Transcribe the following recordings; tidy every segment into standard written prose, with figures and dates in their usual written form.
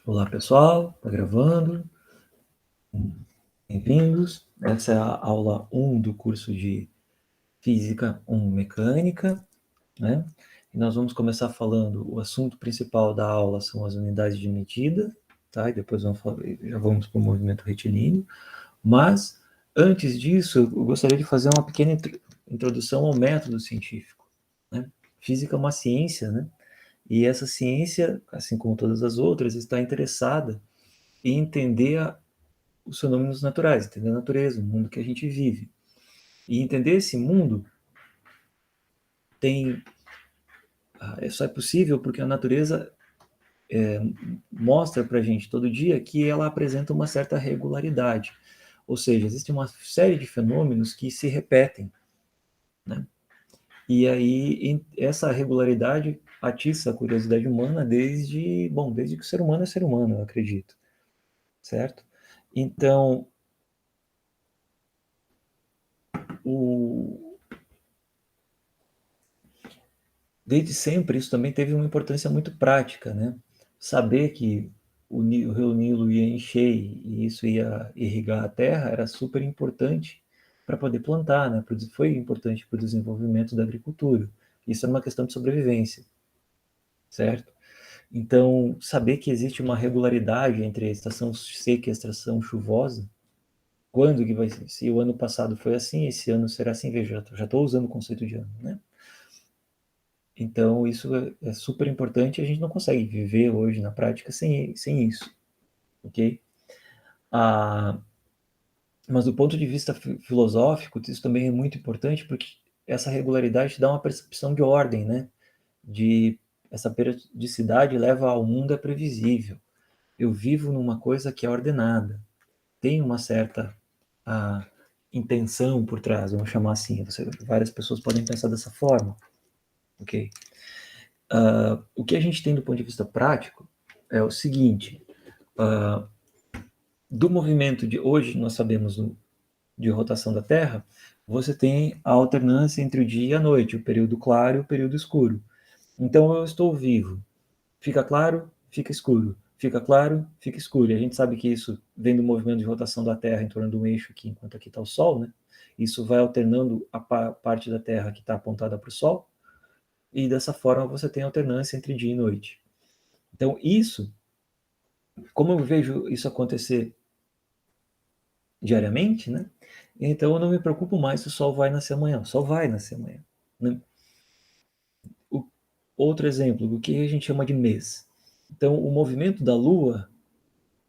Olá pessoal, está gravando, bem-vindos. Essa é a aula 1 do curso de Física 1 Mecânica, né? E nós vamos começar falando, o assunto principal da aula são as unidades de medida, tá? E depois já vamos para o movimento retilíneo. Mas, antes disso, eu gostaria de fazer uma pequena introdução ao método científico, né? Física é uma ciência, né? E essa ciência, assim como todas as outras, está interessada em entender os fenômenos naturais, entender a natureza, o mundo que a gente vive. E entender esse mundo só é possível porque a natureza mostra para a gente todo dia que ela apresenta uma certa regularidade. Ou seja, existe uma série de fenômenos que se repetem, né? E aí essa regularidade atiça a curiosidade humana desde que o ser humano é ser humano, eu acredito, certo? Então, o, desde sempre isso também teve uma importância muito prática, né? Saber que o rio Nilo ia encher e isso ia irrigar a terra era super importante para poder plantar, né? Foi importante para o desenvolvimento da agricultura. Isso era uma questão de sobrevivência, certo? Então, saber que existe uma regularidade entre a estação seca e a estação chuvosa, quando que vai ser? Se o ano passado foi assim, esse ano será assim, veja, já estou usando o conceito de ano, né? Então, isso é super importante e a gente não consegue viver hoje na prática sem isso, ok? Ah, mas do ponto de vista filosófico, isso também é muito importante porque essa regularidade te dá uma percepção de ordem, né? De essa periodicidade leva ao mundo é previsível. Eu vivo numa coisa que é ordenada, tem uma certa ah, intenção por trás, vamos chamar assim. Várias pessoas podem pensar dessa forma, ok? O que a gente tem do ponto de vista prático é o seguinte: do movimento de hoje, nós sabemos de rotação da Terra, você tem a alternância entre o dia e a noite, o período claro e o período escuro. Então eu estou vivo. Fica claro, fica escuro. Fica claro, fica escuro. E a gente sabe que isso vem do movimento de rotação da Terra em torno do eixo aqui, enquanto aqui está o Sol, né? Isso vai alternando a parte da Terra que está apontada para o Sol, e dessa forma você tem alternância entre dia e noite. Então, isso, como eu vejo isso acontecer diariamente, né? Então eu não me preocupo mais se o Sol vai nascer amanhã. O Sol vai nascer amanhã, né? O, outro exemplo, o que a gente chama de mês. Então, o movimento da Lua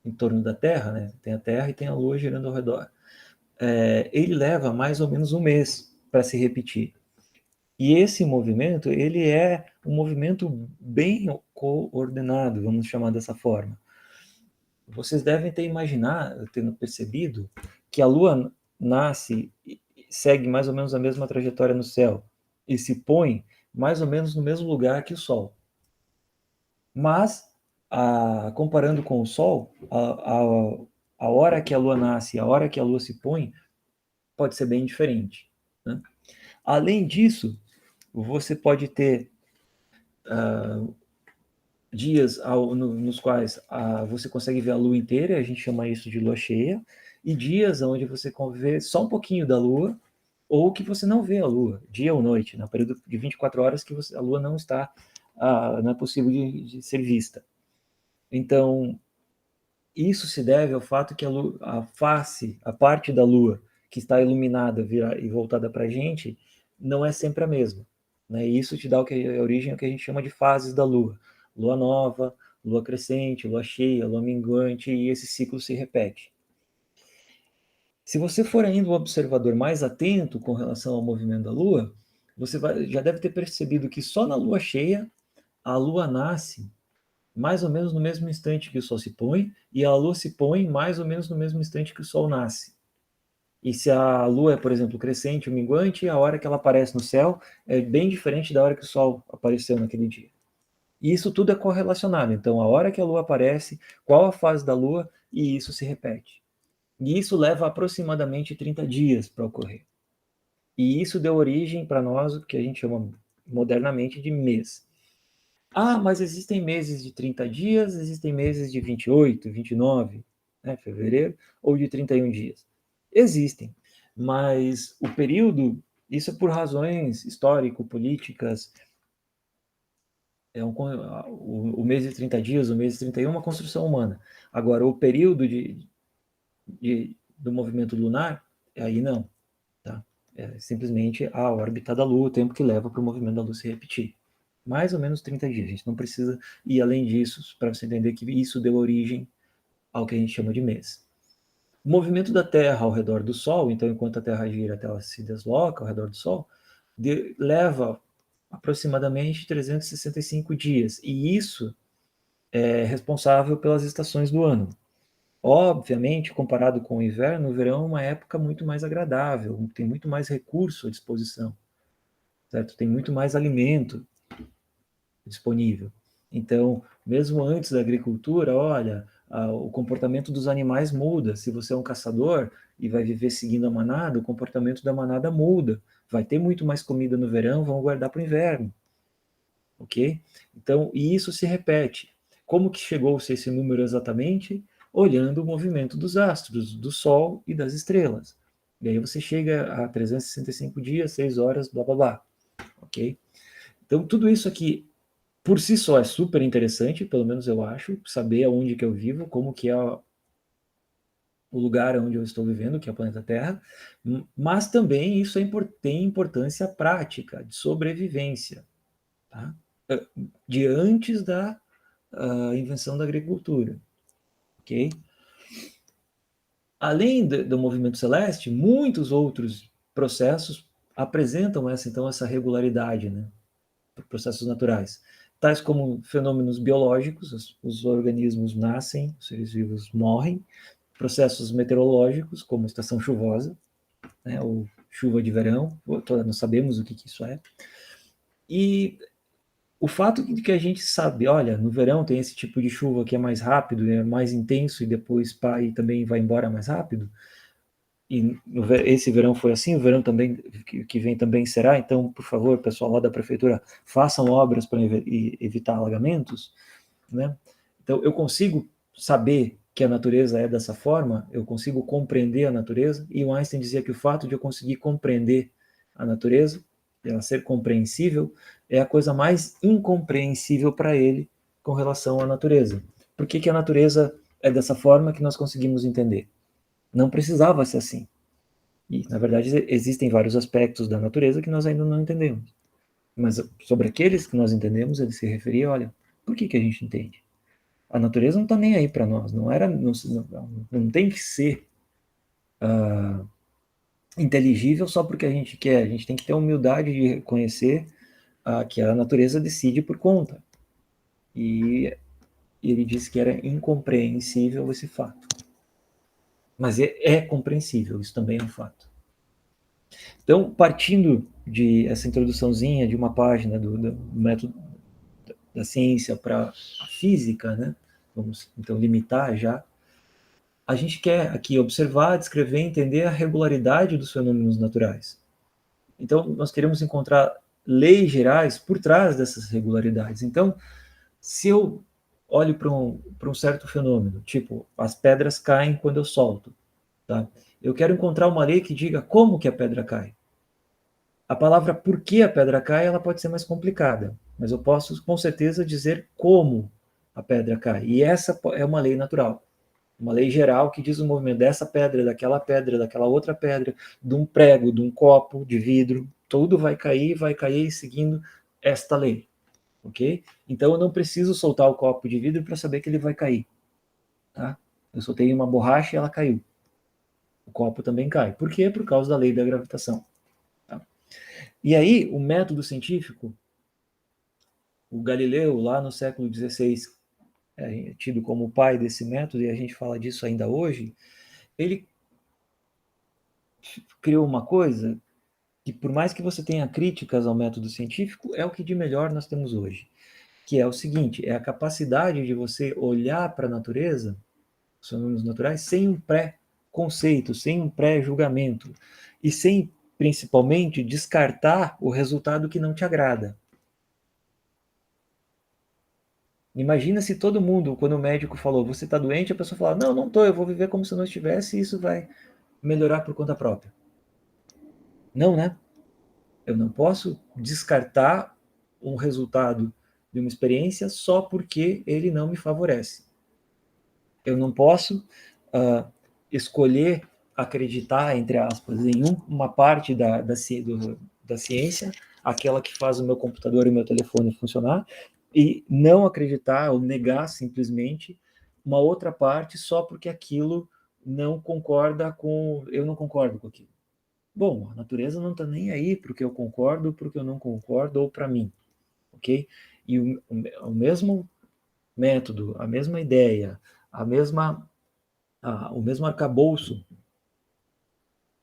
em torno da Terra, né? Tem a Terra e tem a Lua girando ao redor. Ele leva mais ou menos um mês para se repetir. E esse movimento, ele é um movimento bem coordenado, vamos chamar dessa forma. Vocês devem ter imaginado, tendo percebido, que a Lua nasce e segue mais ou menos a mesma trajetória no céu e se põe mais ou menos no mesmo lugar que o Sol. Mas, comparando com o Sol, a hora que a Lua nasce e a hora que a Lua se põe pode ser bem diferente, né? Além disso, você pode ter dias nos quais você consegue ver a lua inteira, a gente chama isso de lua cheia, e dias onde você vê só um pouquinho da lua, ou que você não vê a lua, dia ou noite, no período de 24 horas que a lua não está, não é possível de ser vista. Então, isso se deve ao fato que a face, a parte da lua que está iluminada e voltada para a gente, não é sempre a mesma, né? E isso te dá a origem ao que a gente chama de fases da lua. Lua nova, lua crescente, lua cheia, lua minguante, e esse ciclo se repete. Se você for ainda um observador mais atento com relação ao movimento da lua, já deve ter percebido que só na lua cheia a lua nasce mais ou menos no mesmo instante que o Sol se põe, e a Lua se põe mais ou menos no mesmo instante que o Sol nasce. E se a Lua é, por exemplo, crescente ou minguante, a hora que ela aparece no céu é bem diferente da hora que o Sol apareceu naquele dia. E isso tudo é correlacionado. Então, a hora que a Lua aparece, qual a fase da Lua, e isso se repete. E isso leva aproximadamente 30 dias para ocorrer. E isso deu origem para nós, o que a gente chama modernamente de mês. Ah, mas existem meses de 30 dias, existem meses de 28, 29, né, fevereiro, ou de 31 dias. Existem, mas o período, isso é por razões histórico-políticas, o mês de 30 dias, o mês de 31 é uma construção humana. Agora, o período do movimento lunar, aí não, tá? É simplesmente a órbita da Lua, o tempo que leva para o movimento da Lua se repetir. Mais ou menos 30 dias. A gente não precisa ir além disso para você entender que isso deu origem ao que a gente chama de mês. O movimento da Terra ao redor do Sol, então, enquanto a Terra gira até ela se desloca ao redor do Sol, leva aproximadamente 365 dias. E isso é responsável pelas estações do ano. Obviamente, comparado com o inverno, o verão é uma época muito mais agradável, tem muito mais recurso à disposição, certo? Tem muito mais alimento disponível. Então, mesmo antes da agricultura, olha, o comportamento dos animais muda. Se você é um caçador e vai viver seguindo a manada, o comportamento da manada muda. Vai ter muito mais comida no verão, vão guardar para o inverno, ok? Então, e isso se repete. Como que chegou-se a esse número exatamente? Olhando o movimento dos astros, do Sol e das estrelas. E aí você chega a 365 dias, 6 horas, blá blá blá, ok? Então, tudo isso aqui por si só é super interessante, pelo menos eu acho, saber aonde que eu vivo, como que é o lugar onde eu estou vivendo, que é o planeta Terra, mas também isso tem importância prática, de sobrevivência, tá? De antes da invenção da agricultura, ok? Além do movimento celeste, muitos outros processos apresentam essa regularidade, né? Processos naturais, tais como fenômenos biológicos, os organismos nascem, os seres vivos morrem, processos meteorológicos, como estação chuvosa, né, ou chuva de verão, nós sabemos o que isso é, e o fato de que a gente sabe, olha, no verão tem esse tipo de chuva que é mais rápido, é mais intenso e depois e também vai embora mais rápido, e esse verão foi assim, o verão também que vem também será, então, por favor, pessoal lá da prefeitura, façam obras para evitar alagamentos, né? Então, eu consigo saber que a natureza é dessa forma, eu consigo compreender a natureza, e o Einstein dizia que o fato de eu conseguir compreender a natureza, ela ser compreensível, é a coisa mais incompreensível para ele com relação à natureza. Por que a natureza é dessa forma que nós conseguimos entender? Não precisava ser assim. E, na verdade, existem vários aspectos da natureza que nós ainda não entendemos. Mas sobre aqueles que nós entendemos, ele se referia, olha, por que a gente entende? A natureza não está nem aí para nós, não tem que ser inteligível só porque a gente quer, a gente tem que ter a humildade de reconhecer que a natureza decide por conta. E ele disse que era incompreensível esse fato. Mas é compreensível, isso também é um fato. Então, partindo de essa introduçãozinha de uma página do método da ciência para a física, né? Vamos então limitar já. A gente quer aqui observar, descrever, entender a regularidade dos fenômenos naturais. Então, nós queremos encontrar leis gerais por trás dessas regularidades. Então, se eu olho para um certo fenômeno, tipo, as pedras caem quando eu solto, tá? Eu quero encontrar uma lei que diga como que a pedra cai. A palavra por que a pedra cai, ela pode ser mais complicada, mas eu posso com certeza dizer como a pedra cai. E essa é uma lei natural, uma lei geral que diz o movimento dessa pedra, daquela outra pedra, de um prego, de um copo de vidro, tudo vai cair seguindo esta lei, ok? Então eu não preciso soltar o copo de vidro para saber que ele vai cair, tá? Eu soltei uma borracha e ela caiu. O copo também cai. Por quê? Por causa da lei da gravitação. Tá? E aí, o método científico, o Galileu, lá no século XVI, é tido como o pai desse método, e a gente fala disso ainda hoje, ele criou uma coisa que, por mais que você tenha críticas ao método científico, é o que de melhor nós temos hoje, que é o seguinte, é a capacidade de você olhar para a natureza, os fenômenos naturais, sem um pré-conceito, sem um pré-julgamento, e sem, principalmente, descartar o resultado que não te agrada. Imagina se todo mundo, quando o médico falou, você está doente, a pessoa fala, não, não estou, eu vou viver como se eu não estivesse e isso vai melhorar por conta própria. Não, né? Eu não posso descartar um resultado de uma experiência só porque ele não me favorece. Eu não posso escolher acreditar, entre aspas, em uma parte da ciência, aquela que faz o meu computador e o meu telefone funcionar, e não acreditar ou negar simplesmente uma outra parte só porque aquilo não concorda com... eu não concordo com aquilo. Bom, a natureza não está nem aí para o que eu concordo, para o que eu não concordo, ou para mim, ok? E o mesmo método, a mesma ideia, o mesmo arcabouço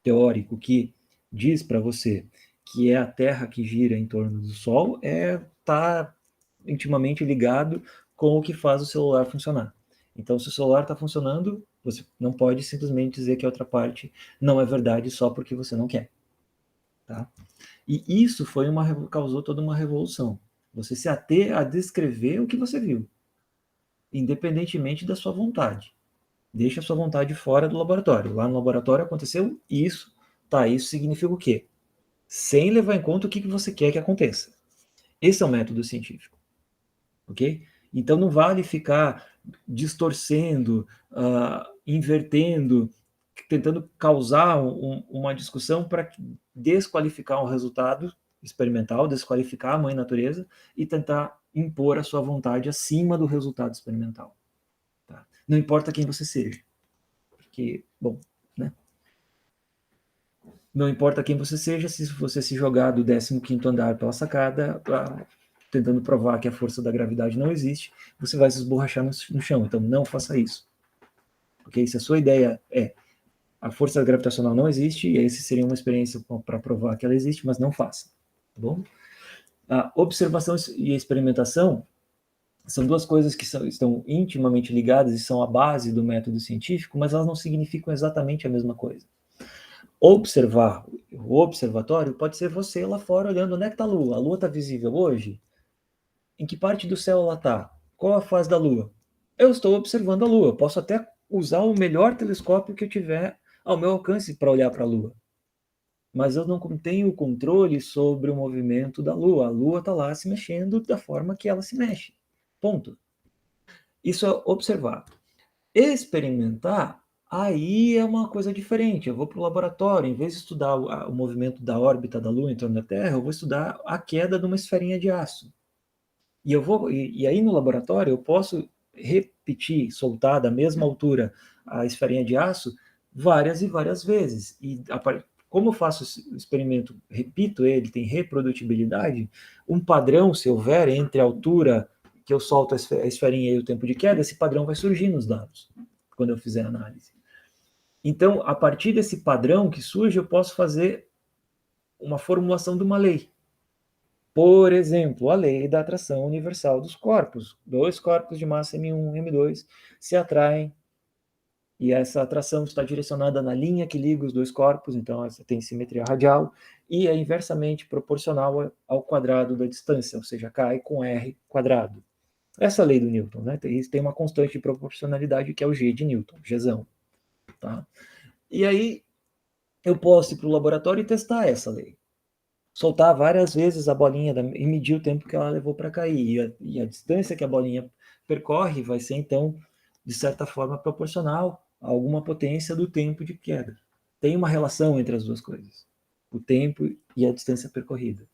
teórico que diz para você que é a Terra que gira em torno do Sol, tá intimamente ligado com o que faz o celular funcionar. Então, se o celular está funcionando, você não pode simplesmente dizer que a outra parte não é verdade só porque você não quer. Tá? E isso causou toda uma revolução. Você se ater a descrever o que você viu, independentemente da sua vontade. Deixa a sua vontade fora do laboratório. Lá no laboratório aconteceu isso, tá? Isso significa o quê? Sem levar em conta o que você quer que aconteça. Esse é o método científico, ok? Então não vale ficar distorcendo, invertendo, tentando causar uma discussão para desqualificar um resultado experimental, desqualificar a mãe natureza e tentar impor a sua vontade acima do resultado experimental. Tá? Não importa quem você seja, porque, bom, né? Não importa quem você seja, se você se jogar do 15º andar pela sacada, tentando provar que a força da gravidade não existe, você vai se esborrachar no chão. Então, não faça isso. Okay? Se a sua ideia é a força gravitacional não existe, esse seria uma experiência para provar que ela existe, mas não faça. Tá bom? A observação e a experimentação são duas coisas que estão intimamente ligadas e são a base do método científico, mas elas não significam exatamente a mesma coisa. Observar, o observatório pode ser você lá fora olhando onde é que está a Lua. A Lua está visível hoje? Em que parte do céu ela está? Qual a fase da Lua? Eu estou observando a Lua. Eu posso até usar o melhor telescópio que eu tiver ao meu alcance para olhar para a Lua. Mas eu não tenho controle sobre o movimento da Lua. A Lua está lá se mexendo da forma que ela se mexe. Ponto. Isso é observar. Experimentar, aí é uma coisa diferente. Eu vou para o laboratório, em vez de estudar o movimento da órbita da Lua em torno da Terra, eu vou estudar a queda de uma esferinha de aço. E aí no laboratório eu posso repetir, soltar da mesma altura a esferinha de aço várias e várias vezes. E como eu faço o experimento, repito ele, tem reprodutibilidade, um padrão, se houver, entre a altura que eu solto a esferinha e o tempo de queda, esse padrão vai surgir nos dados, quando eu fizer a análise. Então, a partir desse padrão que surge, eu posso fazer uma formulação de uma lei. Por exemplo, a lei da atração universal dos corpos. Dois corpos de massa M1 e M2 se atraem e essa atração está direcionada na linha que liga os dois corpos, então você tem simetria radial, e é inversamente proporcional ao quadrado da distância, ou seja, cai com R quadrado. Essa é a lei do Newton, né? Tem uma constante de proporcionalidade que é o G de Newton, Gzão. Tá? E aí eu posso ir para o laboratório e testar essa lei. Soltar várias vezes a bolinha e medir o tempo que ela levou para cair. E a distância que a bolinha percorre vai ser, então, de certa forma, proporcional a alguma potência do tempo de queda. Tem uma relação entre as duas coisas, o tempo e a distância percorrida.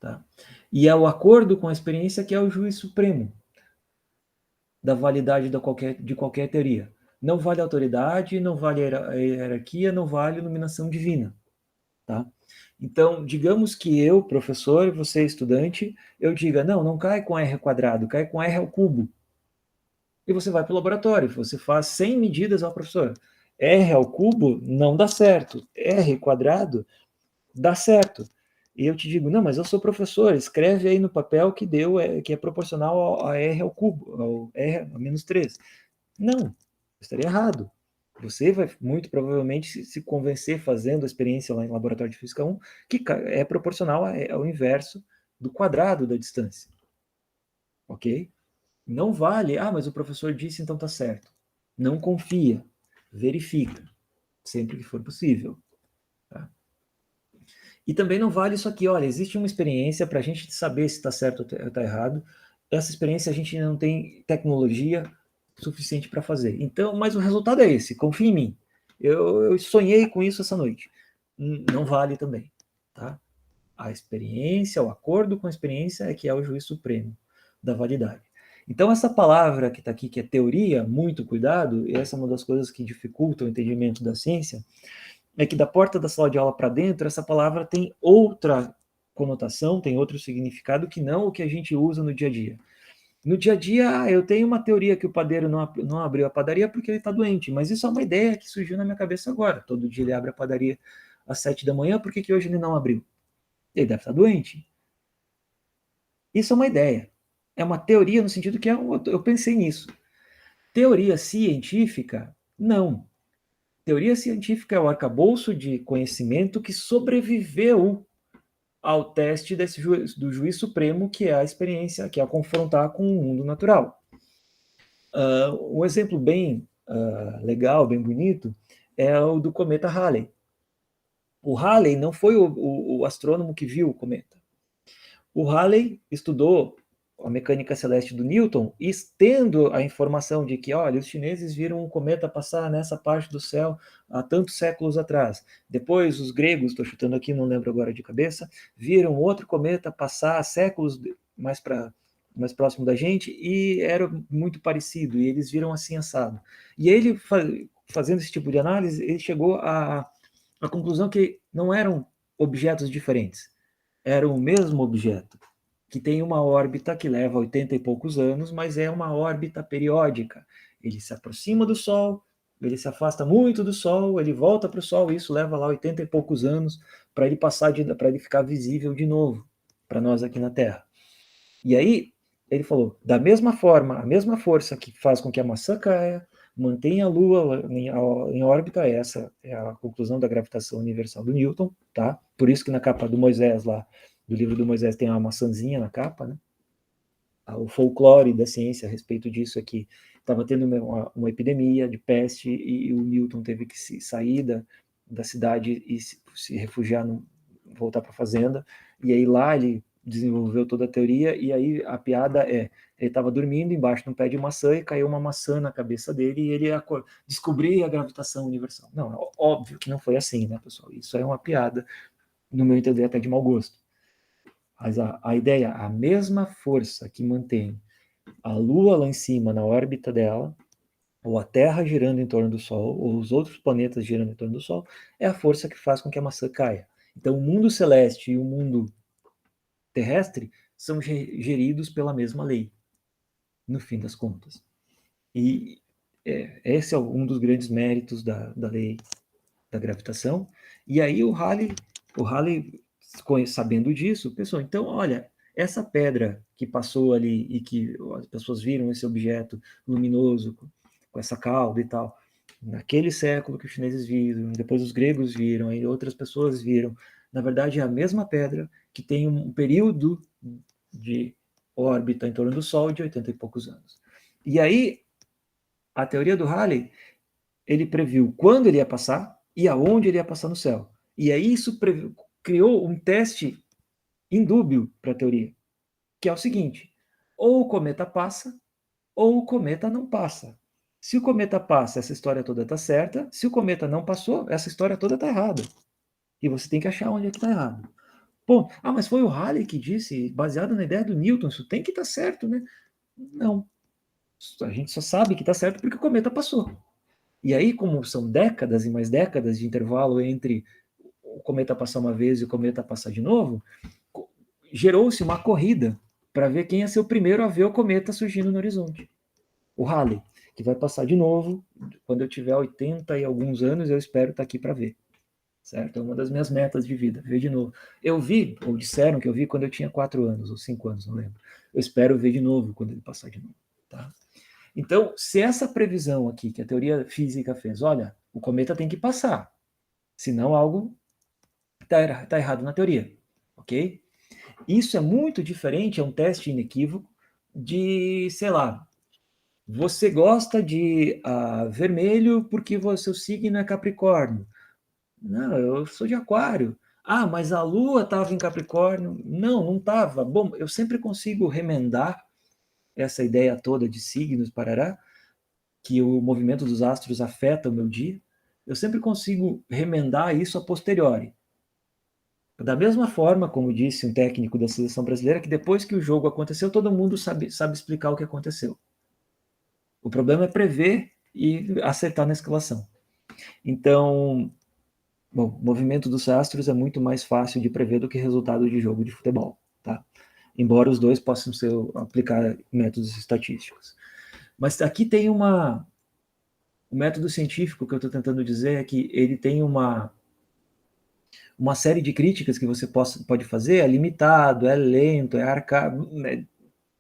Tá? E é o acordo com a experiência que é o juiz supremo da validade de qualquer teoria. Não vale autoridade, não vale hierarquia, não vale iluminação divina. Tá? Então, digamos que eu, professor, você, estudante, eu diga, não cai com R quadrado, cai com R ao cubo. E você vai para o laboratório, você faz 100 medidas ao professor. R ao cubo não dá certo, R quadrado dá certo. E eu te digo, não, mas eu sou professor, escreve aí no papel que que é proporcional a R ao cubo, ao R a menos 3. Não, estaria errado. Você vai muito provavelmente se convencer fazendo a experiência lá em laboratório de física 1 que é proporcional ao inverso do quadrado da distância. Ok? Não vale, mas o professor disse, então tá certo. Não confia, verifica, sempre que for possível. Tá? E também não vale isso aqui, olha, existe uma experiência para a gente saber se está certo ou está errado. Essa experiência a gente ainda não tem tecnologia suficiente para fazer. Então, mas o resultado é esse, confia em mim. Eu sonhei com isso essa noite. Não vale também, tá? A experiência, o acordo com a experiência é que é o juiz supremo da validade. Então, essa palavra que está aqui, que é teoria, muito cuidado, e essa é uma das coisas que dificulta o entendimento da ciência, é que da porta da sala de aula para dentro, essa palavra tem outra conotação, tem outro significado que não o que a gente usa no dia a dia. No dia a dia, eu tenho uma teoria que o padeiro não abriu a padaria porque ele está doente, mas isso é uma ideia que surgiu na minha cabeça agora. Todo dia ele abre a padaria às 7 da manhã, por que hoje ele não abriu? Ele deve estar doente. Isso é uma ideia. É uma teoria no sentido que eu pensei nisso. Teoria científica, não. Teoria científica é o arcabouço de conhecimento que sobreviveu ao teste do juiz supremo, que é a experiência, que é a confrontar com o mundo natural. Um exemplo bem legal, bem bonito, é o do cometa Halley. O Halley não foi o astrônomo que viu o cometa. O Halley estudou a mecânica celeste do Newton, e tendo a informação de que, olha, os chineses viram um cometa passar nessa parte do céu há tantos séculos atrás. Depois, os gregos, estou chutando aqui, não lembro agora de cabeça, viram outro cometa passar séculos mais próximo da gente e era muito parecido, e eles viram assim assado. E ele, fazendo esse tipo de análise, ele chegou à conclusão que não eram objetos diferentes, era o mesmo objeto que tem uma órbita que leva 80 e poucos anos, mas é uma órbita periódica. Ele se aproxima do Sol, ele se afasta muito do Sol, ele volta para o Sol, e isso leva lá 80 e poucos anos para ele para ele ficar visível de novo para nós aqui na Terra. E aí ele falou, da mesma forma, a mesma força que faz com que a maçã caia, mantém a Lua em órbita, essa é a conclusão da gravitação universal do Newton, tá? Por isso que na capa do Moisés lá, do livro do Moisés, tem uma maçãzinha na capa, né? O folclore da ciência a respeito disso é que estava tendo uma epidemia de peste e o Newton teve que sair da cidade e se refugiar, voltar para a fazenda, e aí lá ele desenvolveu toda a teoria, e aí a piada é, ele estava dormindo embaixo de um pé de maçã e caiu uma maçã na cabeça dele e ele descobriu a gravitação universal. Não, é óbvio que não foi assim, né, pessoal? Isso é uma piada, no meu entender, até de mau gosto. Mas a ideia, a mesma força que mantém a Lua lá em cima, na órbita dela, ou a Terra girando em torno do Sol, ou os outros planetas girando em torno do Sol, é a força que faz com que a maçã caia. Então, o mundo celeste e o mundo terrestre são geridos pela mesma lei, no fim das contas. E esse é um dos grandes méritos da lei da gravitação. E aí o Halley, sabendo disso, pensou, então, olha, essa pedra que passou ali e que as pessoas viram esse objeto luminoso com essa cauda e tal, naquele século que os chineses viram, depois os gregos viram, aí outras pessoas viram, na verdade é a mesma pedra que tem um período de órbita em torno do Sol de 80 e poucos anos. E aí, a teoria do Halley, ele previu quando ele ia passar e aonde ele ia passar no céu. E aí isso criou um teste indúbio para a teoria, que é o seguinte, ou o cometa passa, ou o cometa não passa. Se o cometa passa, essa história toda está certa. Se o cometa não passou, essa história toda está errada. E você tem que achar onde é que está errado. Pô, mas foi o Halley que disse, baseado na ideia do Newton, isso tem que estar certo, né? Não. A gente só sabe que está certo porque o cometa passou. E aí, como são décadas e mais décadas de intervalo entre o cometa passar uma vez e o cometa passar de novo, gerou-se uma corrida para ver quem ia ser o primeiro a ver o cometa surgindo no horizonte. O Halley, que vai passar de novo, quando eu tiver 80 e alguns anos, eu espero estar aqui para ver. Certo? É uma das minhas metas de vida, ver de novo. Eu vi, ou disseram que eu vi quando eu tinha 4 anos, ou 5 anos, não lembro. Eu espero ver de novo quando ele passar de novo. Tá? Então, se essa previsão aqui que a teoria física fez, olha, o cometa tem que passar, senão algo está errado na teoria, ok? Isso é muito diferente, é um teste inequívoco de, sei lá, Você gosta de vermelho porque o seu signo é Capricórnio. Não, eu sou de Aquário. Ah, mas a Lua estava em Capricórnio. Não, não estava. Bom, eu sempre consigo remendar essa ideia toda de signos, parará, que o movimento dos astros afeta o meu dia. Eu sempre consigo remendar isso a posteriori. Da mesma forma, como disse um técnico da seleção brasileira, que depois que o jogo aconteceu, todo mundo sabe explicar o que aconteceu. O problema é prever e acertar na escalação. Então, bom, o movimento dos astros é muito mais fácil de prever do que resultado de jogo de futebol, tá? Embora os dois possam aplicar métodos estatísticos. Mas aqui tem o método científico que eu estou tentando dizer é que ele tem uma série de críticas que você pode fazer, é limitado, é lento, é arcado,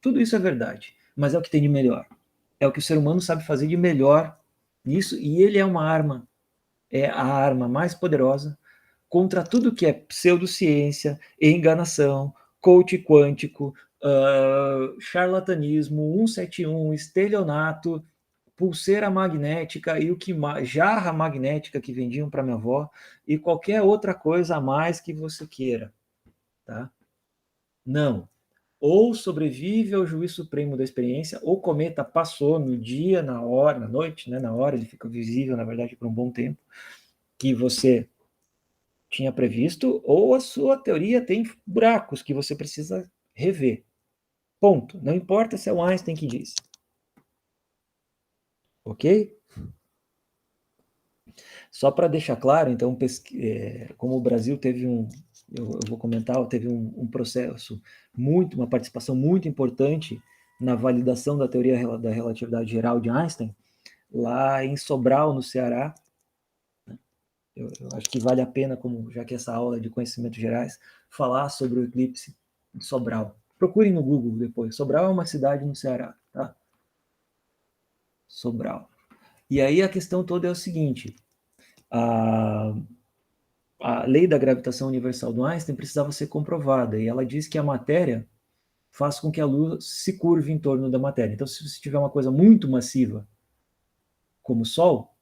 tudo isso é verdade, mas é o que tem de melhor. É o que o ser humano sabe fazer de melhor nisso, e ele é uma arma, é a arma mais poderosa contra tudo que é pseudociência, enganação, coach quântico, charlatanismo, 171, estelionato, pulseira magnética e o que jarra magnética que vendiam para minha avó e qualquer outra coisa a mais que você queira, tá? Não. Ou sobrevive ao juiz supremo da experiência, ou o cometa passou no dia, na hora, na noite, né? Na hora ele fica visível, na verdade, por um bom tempo, que você tinha previsto, ou a sua teoria tem buracos que você precisa rever. Ponto. Não importa se é o Einstein que diz. Ok? Só para deixar claro, então, como o Brasil teve eu vou comentar, teve um processo uma participação muito importante na validação da teoria da relatividade geral de Einstein, lá em Sobral, no Ceará. Eu acho que vale a pena, já que essa aula é de conhecimentos gerais, falar sobre o eclipse de Sobral. Procurem no Google depois. Sobral é uma cidade no Ceará, tá? Sobral. E aí a questão toda é o seguinte: a lei da gravitação universal do Einstein precisava ser comprovada, e ela diz que a matéria faz com que a luz se curve em torno da matéria. Então, se você tiver uma coisa muito massiva, como o Sol,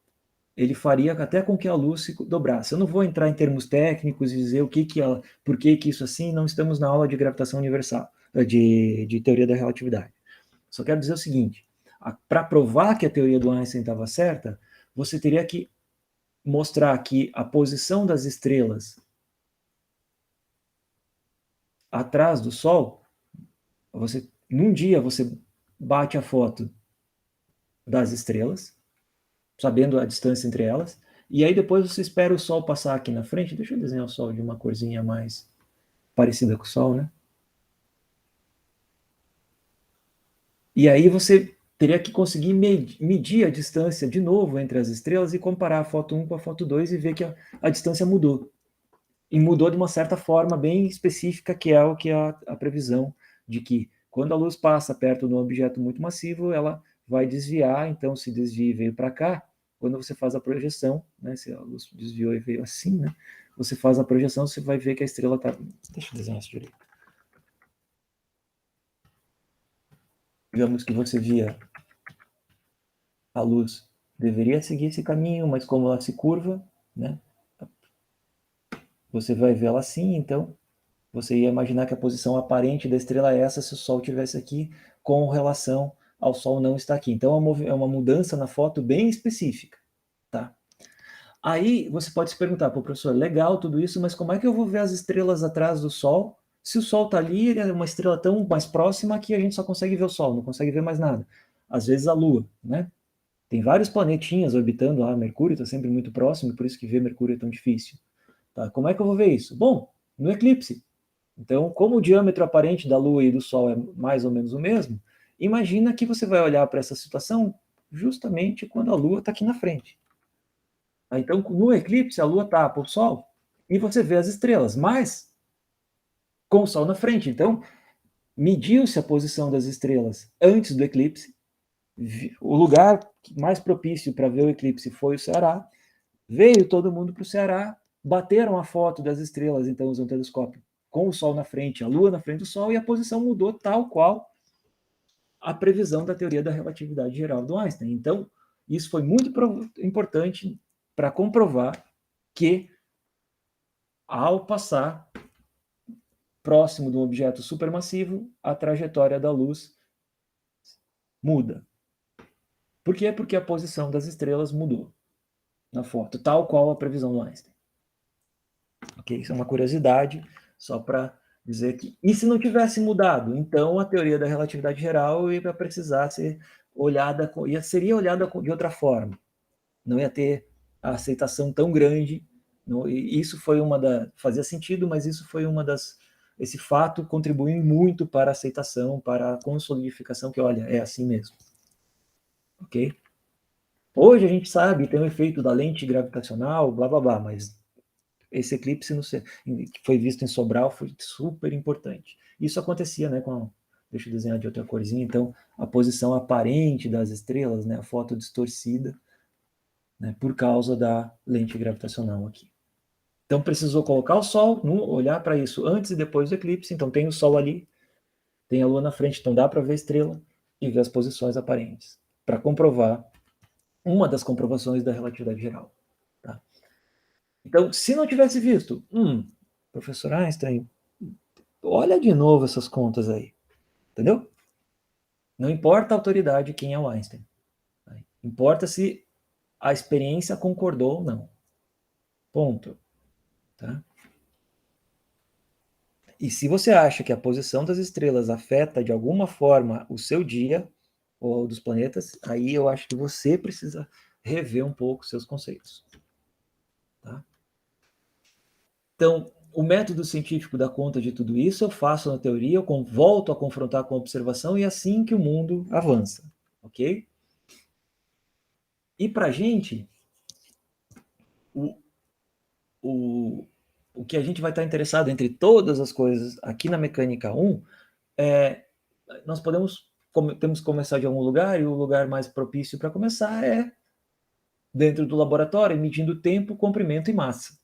ele faria até com que a luz se dobrasse. Eu não vou entrar em termos técnicos e dizer por que isso assim, não estamos na aula de gravitação universal, de teoria da relatividade. Só quero dizer o seguinte: para provar que a teoria do Einstein estava certa, você teria que mostrar que a posição das estrelas atrás do Sol, num dia você bate a foto das estrelas, sabendo a distância entre elas, e aí depois você espera o Sol passar aqui na frente. Deixa eu desenhar o Sol de uma corzinha mais parecida com o Sol, né? E aí você teria que conseguir medir a distância de novo entre as estrelas e comparar a foto 1 com a foto 2 e ver que a distância mudou. E mudou de uma certa forma bem específica, que é o que a previsão de que quando a luz passa perto de um objeto muito massivo, ela vai desviar, então se desvia e veio para cá, quando você faz a projeção, né, se a luz desviou e veio assim, né, você faz a projeção, você vai ver que a estrela está... Deixa eu desenhar isso direito. Digamos que você via a luz deveria seguir esse caminho, mas como ela se curva, né, você vai vê-la assim, então você ia imaginar que a posição aparente da estrela é essa se o Sol estivesse aqui, com relação ao Sol não estar aqui. Então é uma mudança na foto bem específica, tá? Aí você pode se perguntar, pô, professor, legal tudo isso, mas como é que eu vou ver as estrelas atrás do Sol? Se o Sol está ali, ele é uma estrela tão mais próxima que a gente só consegue ver o Sol, não consegue ver mais nada. Às vezes a Lua, né? Tem vários planetinhas orbitando lá, Mercúrio está sempre muito próximo, por isso que ver Mercúrio é tão difícil. Tá? Como é que eu vou ver isso? Bom, no eclipse. Então, como o diâmetro aparente da Lua e do Sol é mais ou menos o mesmo, imagina que você vai olhar para essa situação justamente quando a Lua está aqui na frente. Então, no eclipse, a Lua tapa o Sol e você vê as estrelas, mas com o Sol na frente. Então, mediu-se a posição das estrelas antes do eclipse. O lugar mais propício para ver o eclipse foi o Ceará. Veio todo mundo para o Ceará, bateram a foto das estrelas, então, usando o telescópio, com o Sol na frente, a Lua na frente do Sol, e a posição mudou tal qual a previsão da teoria da relatividade geral do Einstein. Então, isso foi muito importante para comprovar que, ao passar próximo de um objeto supermassivo, a trajetória da luz muda. Por quê? Porque a posição das estrelas mudou na foto, tal qual a previsão do Einstein. Ok? Isso é uma curiosidade, só para dizer que... E se não tivesse mudado? Então, a teoria da relatividade geral ia precisar ser olhada, seria olhada de outra forma. Não ia ter a aceitação tão grande. E isso foi fazia sentido, mas isso foi esse fato contribuiu muito para a aceitação, para a consolidificação, que, olha, é assim mesmo. Ok? Hoje a gente sabe, tem o efeito da lente gravitacional, blá, blá, blá, mas esse eclipse que foi visto em Sobral foi super importante. Isso acontecia, né, deixa eu desenhar de outra corzinha, então, a posição aparente das estrelas, né, a foto distorcida, né, por causa da lente gravitacional aqui. Então, precisou colocar o Sol, olhar para isso antes e depois do eclipse, então tem o Sol ali, tem a Lua na frente, então dá para ver a estrela e ver as posições aparentes, para comprovar uma das comprovações da relatividade geral. Tá? Então, se não tivesse visto, professor Einstein, olha de novo essas contas aí, entendeu? Não importa a autoridade quem é o Einstein. Tá? Importa se a experiência concordou ou não. Ponto. Tá? E se você acha que a posição das estrelas afeta de alguma forma o seu dia, ou dos planetas, aí eu acho que você precisa rever um pouco seus conceitos. Tá? Então, o método científico dá conta de tudo isso, eu faço na teoria, eu volto a confrontar com a observação, e é assim que o mundo avança. Ok? E para a gente, o, o que a gente vai estar interessado entre todas as coisas aqui na Mecânica 1 nós temos que começar de algum lugar, e o lugar mais propício para começar é dentro do laboratório, medindo tempo, comprimento e massa.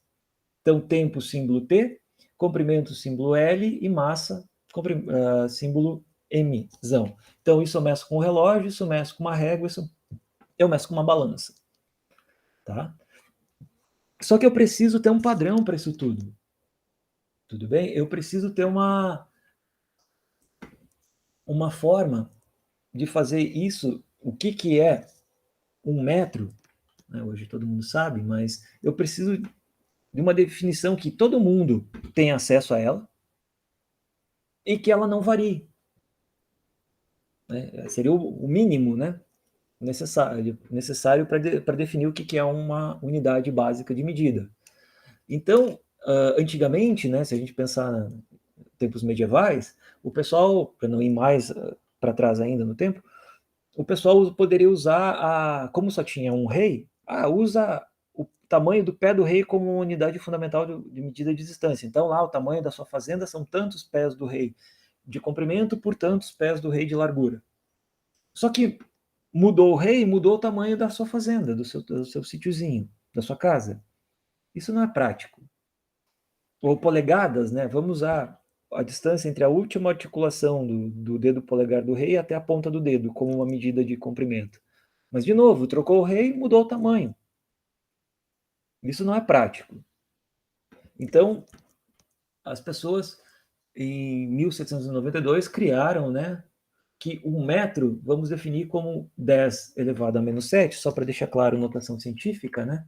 Então, tempo, símbolo T, comprimento, símbolo L, e massa, símbolo M. Então, isso eu meço com um relógio, isso eu meço com uma régua, isso eu meço com uma balança. Tá? Só que eu preciso ter um padrão para isso tudo. Tudo bem? Eu preciso ter uma forma de fazer isso. O que é 1 metro? Né? Hoje todo mundo sabe, mas eu preciso de uma definição que todo mundo tenha acesso a ela e que ela não varie. Né? Seria o mínimo, né? necessário para definir o que é uma unidade básica de medida. Então, antigamente, né, se a gente pensar em tempos medievais, o pessoal, para não ir mais para trás ainda no tempo, o pessoal poderia usar, como só tinha um rei, usa o tamanho do pé do rei como unidade fundamental de medida de distância. Então, lá, o tamanho da sua fazenda são tantos pés do rei de comprimento por tantos pés do rei de largura. Só que mudou o rei, mudou o tamanho da sua fazenda, do seu sítiozinho, da sua casa. Isso não é prático. Ou polegadas, né? Vamos usar a distância entre a última articulação do dedo polegar do rei até a ponta do dedo, como uma medida de comprimento. Mas, de novo, trocou o rei, mudou o tamanho. Isso não é prático. Então, as pessoas, em 1792, criaram, né, que 1 metro, vamos definir como 10 elevado a menos 7, só para deixar claro a notação científica, né?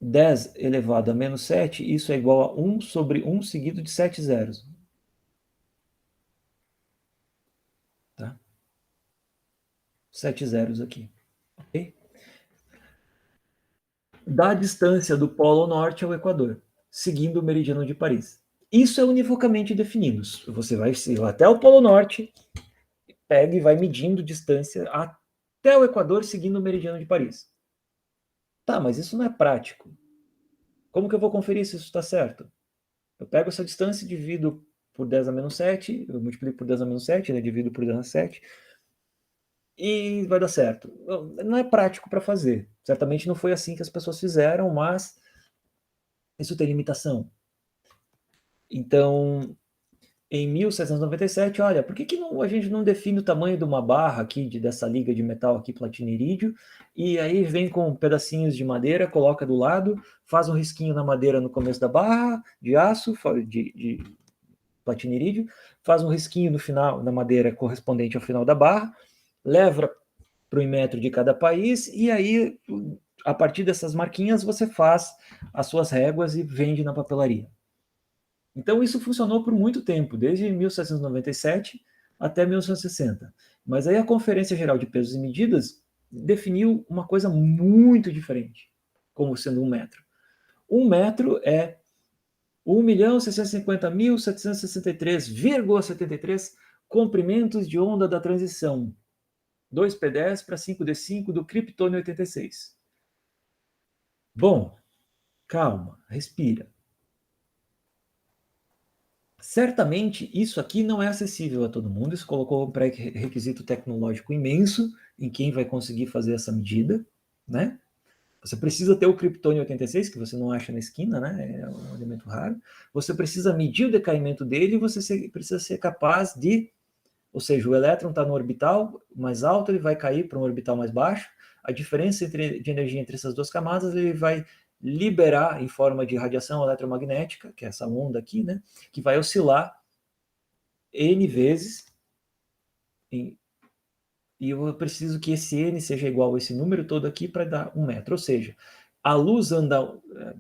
10 elevado a menos 7, isso é igual a 1 sobre 1 seguido de 7 zeros. Tá? 7 zeros aqui. Ok? Da distância do Polo Norte ao Equador, seguindo o meridiano de Paris. Isso é univocamente definido. Você vai até o Polo Norte, pega e vai medindo distância até o Equador, seguindo o meridiano de Paris. Tá, mas isso não é prático. Como que eu vou conferir se isso está certo? Eu pego essa distância e divido por 10 a menos 7, eu multiplico por 10 a menos 7, né, divido por 10 a 7, e vai dar certo. Não é prático para fazer. Certamente não foi assim que as pessoas fizeram, mas isso tem limitação. Então, em 1797, olha, por que, que não, a gente não define o tamanho de uma barra aqui, dessa liga de metal aqui, platina e irídio, e aí vem com pedacinhos de madeira, coloca do lado, faz um risquinho na madeira no começo da barra, de aço, de platina e irídio, faz um risquinho no final, na madeira correspondente ao final da barra, leva para o Inmetro de cada país, e aí, a partir dessas marquinhas, você faz as suas réguas e vende na papelaria. Então, isso funcionou por muito tempo, desde 1797 até 1960. Mas aí a Conferência Geral de Pesos e Medidas definiu uma coisa muito diferente, como sendo um metro. Um metro é 1.650.763,73 comprimentos de onda da transição 2p10 para 5d5 do Kryptonium 86. Bom, calma, respira. Certamente isso aqui não é acessível a todo mundo, isso colocou um pré-requisito tecnológico imenso em quem vai conseguir fazer essa medida, né? Você precisa ter o Kryptonium 86, que você não acha na esquina, né? É um elemento raro. Você precisa medir o decaimento dele e você precisa ser capaz de... Ou seja, o elétron está no orbital mais alto, ele vai cair para um orbital mais baixo. A diferença de energia entre essas duas camadas, ele vai liberar em forma de radiação eletromagnética, que é essa onda aqui, né? Que vai oscilar N vezes, e eu preciso que esse N seja igual a esse número todo aqui para dar 1 metro. Ou seja, a luz anda,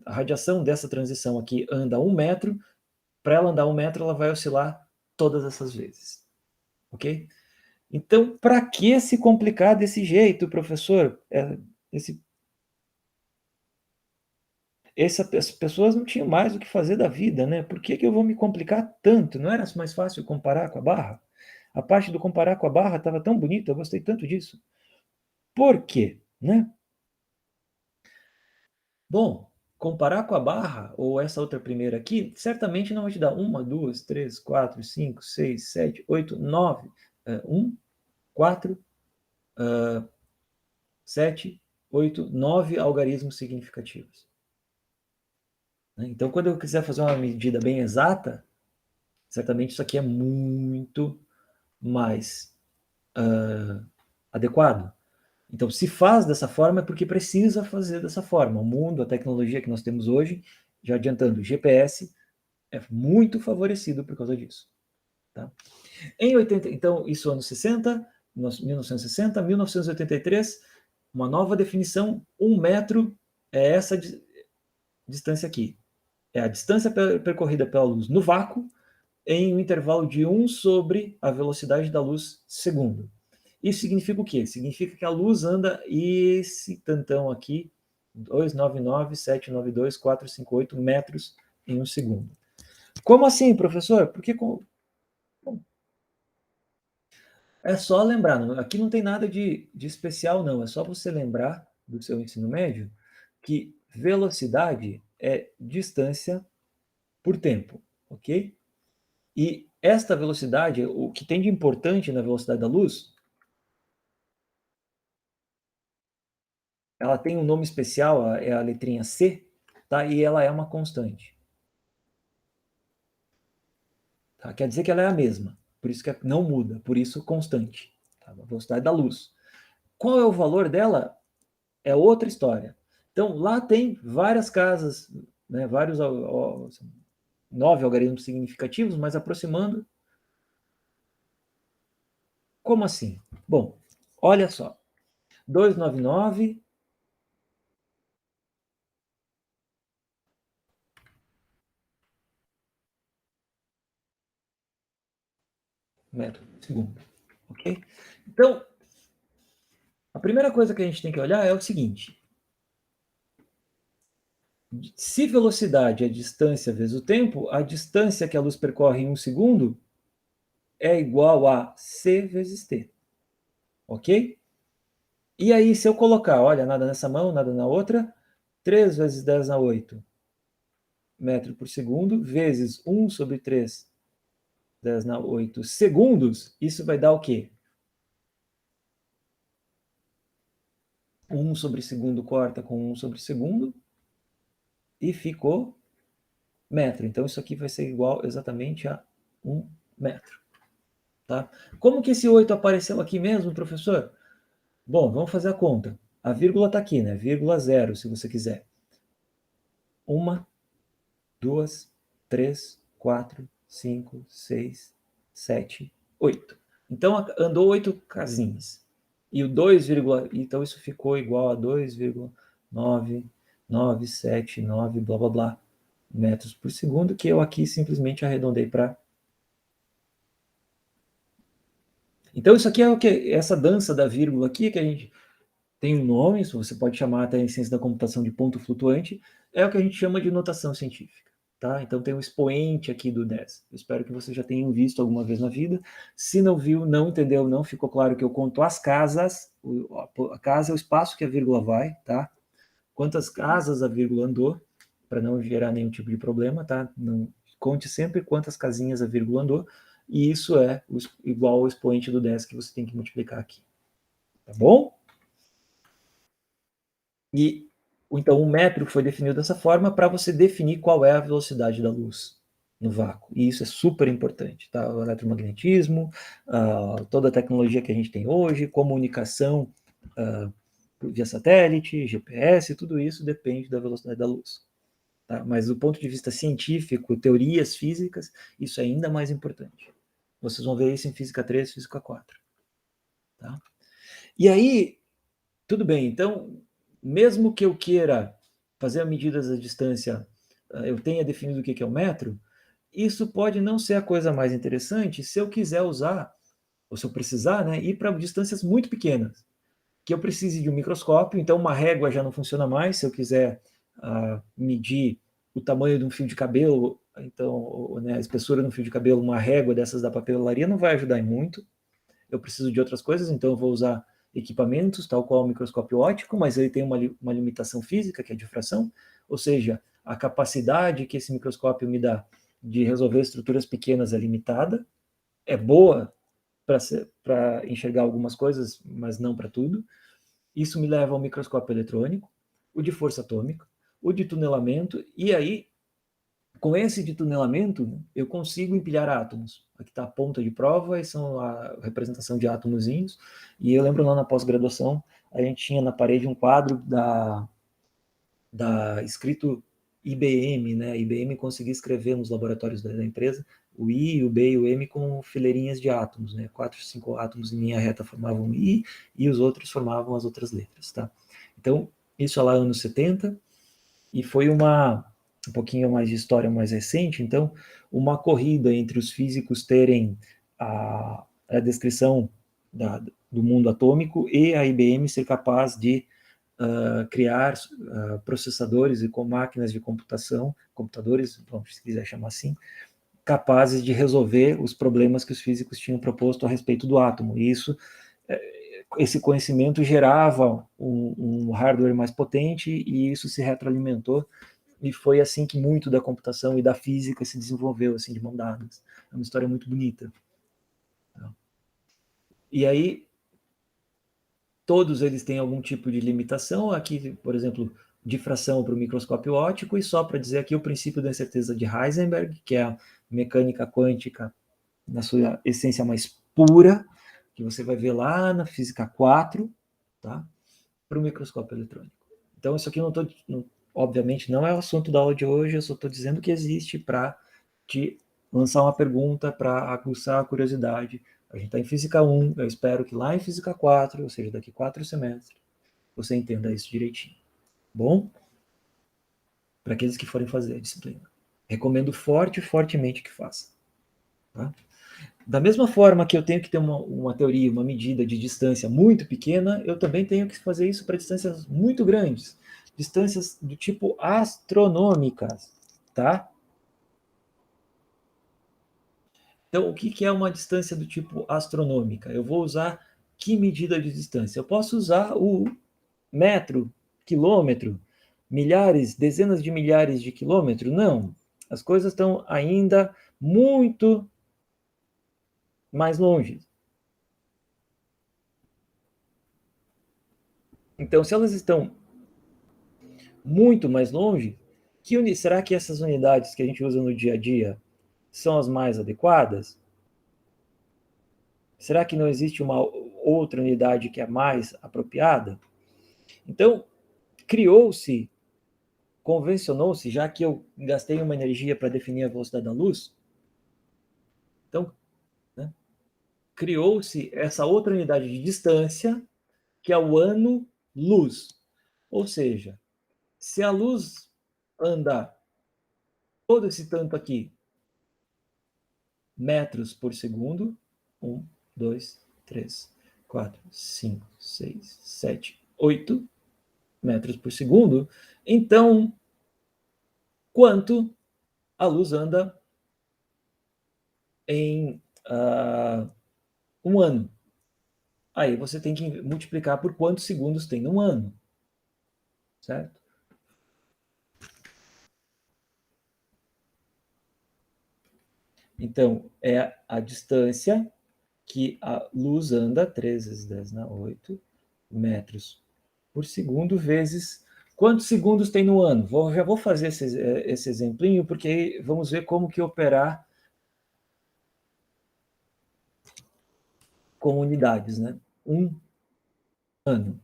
a radiação dessa transição aqui anda 1 metro, para ela andar 1 metro, ela vai oscilar todas essas vezes. Ok? Então, para que se complicar desse jeito, professor? Essas pessoas não tinham mais o que fazer da vida, né? Por que, que eu vou me complicar tanto? Não era mais fácil comparar com a barra? A parte do comparar com a barra estava tão bonita, eu gostei tanto disso. Por quê? Né? Bom, comparar com a barra, ou essa outra primeira aqui, certamente não vai te dar 1, 2, 3, 4, 5, 6, 7, 8, 9. 1, 4, 7, 8, 9 algarismos significativos. Então, quando eu quiser fazer uma medida bem exata, certamente isso aqui é muito mais adequado. Então, se faz dessa forma é porque precisa fazer dessa forma. O mundo, a tecnologia que nós temos hoje, já adiantando, o GPS é muito favorecido por causa disso. Tá? Em 80, então, isso anos 60, 1960, 1983, uma nova definição, 1 metro é essa distância aqui. É a distância percorrida pela luz no vácuo em um intervalo de 1 sobre a velocidade da luz segundo. Isso significa o quê? Significa que a luz anda esse tantão aqui, 299.792.458 metros em um segundo. Como assim, professor? Porque é só lembrar, aqui não tem nada de especial, não. É só você lembrar do seu ensino médio que velocidade é distância por tempo, ok? E esta velocidade, o que tem de importante na velocidade da luz, ela tem um nome especial, é a letrinha c, tá? E ela é uma constante. Tá? Quer dizer que ela é a mesma, por isso que não muda, por isso constante. Tá? A velocidade da luz. Qual é o valor dela? É outra história. Então, lá tem várias casas, né, vários 9 algarismos significativos, mas aproximando. Como assim? Bom, olha só. 299 metros por segundo. Ok? Então, a primeira coisa que a gente tem que olhar é o seguinte: se velocidade é distância vezes o tempo, a distância que a luz percorre em um segundo é igual a c vezes t. Ok? E aí, se eu colocar, olha, nada nessa mão, nada na outra, 3 vezes 10 na 8 metros por segundo, vezes 1 sobre 3, 10 na 8 segundos, isso vai dar o quê? 1 sobre segundo corta com 1 sobre segundo, e ficou metro. Então, isso aqui vai ser igual exatamente a 1 metro. Tá? Como que esse 8 apareceu aqui mesmo, professor? Bom, vamos fazer a conta. A vírgula está aqui, né? Vírgula 0, se você quiser. 1, 2, 3, 4, 5, 6, 7, 8. Então, andou 8 casinhas. E o 2, então isso ficou igual a 2,9979, blá, blá, blá, metros por segundo, que eu aqui simplesmente arredondei para... Então, isso aqui é o que? Essa dança da vírgula aqui, que a gente tem um nome, isso você pode chamar até em ciência da computação de ponto flutuante, é o que a gente chama de notação científica. Tá? Então tem um expoente aqui do 10. Eu espero que vocês já tenham visto alguma vez na vida. Se não viu, não entendeu, não ficou claro que eu conto as casas, a casa é o espaço que a vírgula vai, tá? Quantas casas a vírgula andou, para não gerar nenhum tipo de problema, tá? Não, conte sempre quantas casinhas a vírgula andou, e isso é igual ao expoente do 10 que você tem que multiplicar aqui. Tá bom? E então o metro foi definido dessa forma para você definir qual é a velocidade da luz no vácuo. E isso é super importante, tá? O eletromagnetismo, toda a tecnologia que a gente tem hoje, comunicação via satélite, GPS, tudo isso depende da velocidade da luz. Tá? Mas do ponto de vista científico, teorias físicas, isso é ainda mais importante. Vocês vão ver isso em Física 3, Física 4. Tá? E aí, tudo bem, então, mesmo que eu queira fazer medidas da distância, eu tenha definido o que é o metro, isso pode não ser a coisa mais interessante se eu quiser usar, ou se eu precisar, né, ir para distâncias muito pequenas, que eu precise de um microscópio, então uma régua já não funciona mais, se eu quiser medir o tamanho de um fio de cabelo, então, né, a espessura de um fio de cabelo, uma régua dessas da papelaria não vai ajudar em muito, eu preciso de outras coisas, então eu vou usar equipamentos, tal qual o microscópio óptico, mas ele tem uma limitação física, que é a difração, ou seja, a capacidade que esse microscópio me dá de resolver estruturas pequenas é limitada, é boa para enxergar algumas coisas, mas não para tudo. Isso me leva ao microscópio eletrônico, o de força atômica, o de tunelamento, e aí com esse de tunelamento, eu consigo empilhar átomos. Aqui está a ponta de prova, e são a representação de átomozinhos. E eu lembro lá na pós-graduação, a gente tinha na parede um quadro da escrito IBM, né? IBM conseguia escrever nos laboratórios da empresa o I, o B e o M com fileirinhas de átomos, né? 4, 5 átomos em linha reta formavam o I e os outros formavam as outras letras, tá? Então, isso é lá anos 70, e foi um pouquinho mais de história mais recente, então, uma corrida entre os físicos terem a descrição do mundo atômico e a IBM ser capaz de criar processadores e com máquinas de computação, computadores, se quiser chamar assim, capazes de resolver os problemas que os físicos tinham proposto a respeito do átomo. E isso, esse conhecimento gerava um hardware mais potente e isso se retroalimentou, e foi assim que muito da computação e da física se desenvolveu, assim, de mão dadas. É uma história muito bonita. E aí, todos eles têm algum tipo de limitação. Aqui, por exemplo, difração para o microscópio óptico, e só para dizer aqui o princípio da incerteza de Heisenberg, que é a mecânica quântica na sua essência mais pura, que você vai ver lá na Física 4, tá? Para o microscópio eletrônico. Então, isso aqui obviamente não é o assunto da aula de hoje, eu só estou dizendo que existe para te lançar uma pergunta, para aguçar a curiosidade. A gente está em Física 1, eu espero que lá em Física 4, ou seja, daqui 4 semestres, você entenda isso direitinho. Bom? Para aqueles que forem fazer a disciplina. Recomendo fortemente que faça. Tá? Da mesma forma que eu tenho que ter uma teoria, uma medida de distância muito pequena, eu também tenho que fazer isso para distâncias muito grandes, distâncias do tipo astronômicas, tá? Então, o que é uma distância do tipo astronômica? Eu vou usar que medida de distância? Eu posso usar o metro, quilômetro, milhares, dezenas de milhares de quilômetros? Não. As coisas estão ainda muito mais longe. Então, se elas estão muito mais longe, será que essas unidades que a gente usa no dia a dia são as mais adequadas? Será que não existe uma outra unidade que é mais apropriada? Então, criou-se, convencionou-se, já que eu gastei uma energia para definir a velocidade da luz, então, né, criou-se essa outra unidade de distância, que é o ano-luz. Ou seja, se a luz anda todo esse tanto aqui, metros por segundo, 1, 2, 3, 4, 5, 6, 7, 8 metros por segundo, então, quanto a luz anda em um ano? Aí você tem que multiplicar por quantos segundos tem num ano, certo? Então, é a distância que a luz anda, 3 vezes 10 na 8 metros por segundo, vezes quantos segundos tem no ano. Já vou fazer esse exemplinho, porque aí vamos ver como que operar com unidades, né? Um ano.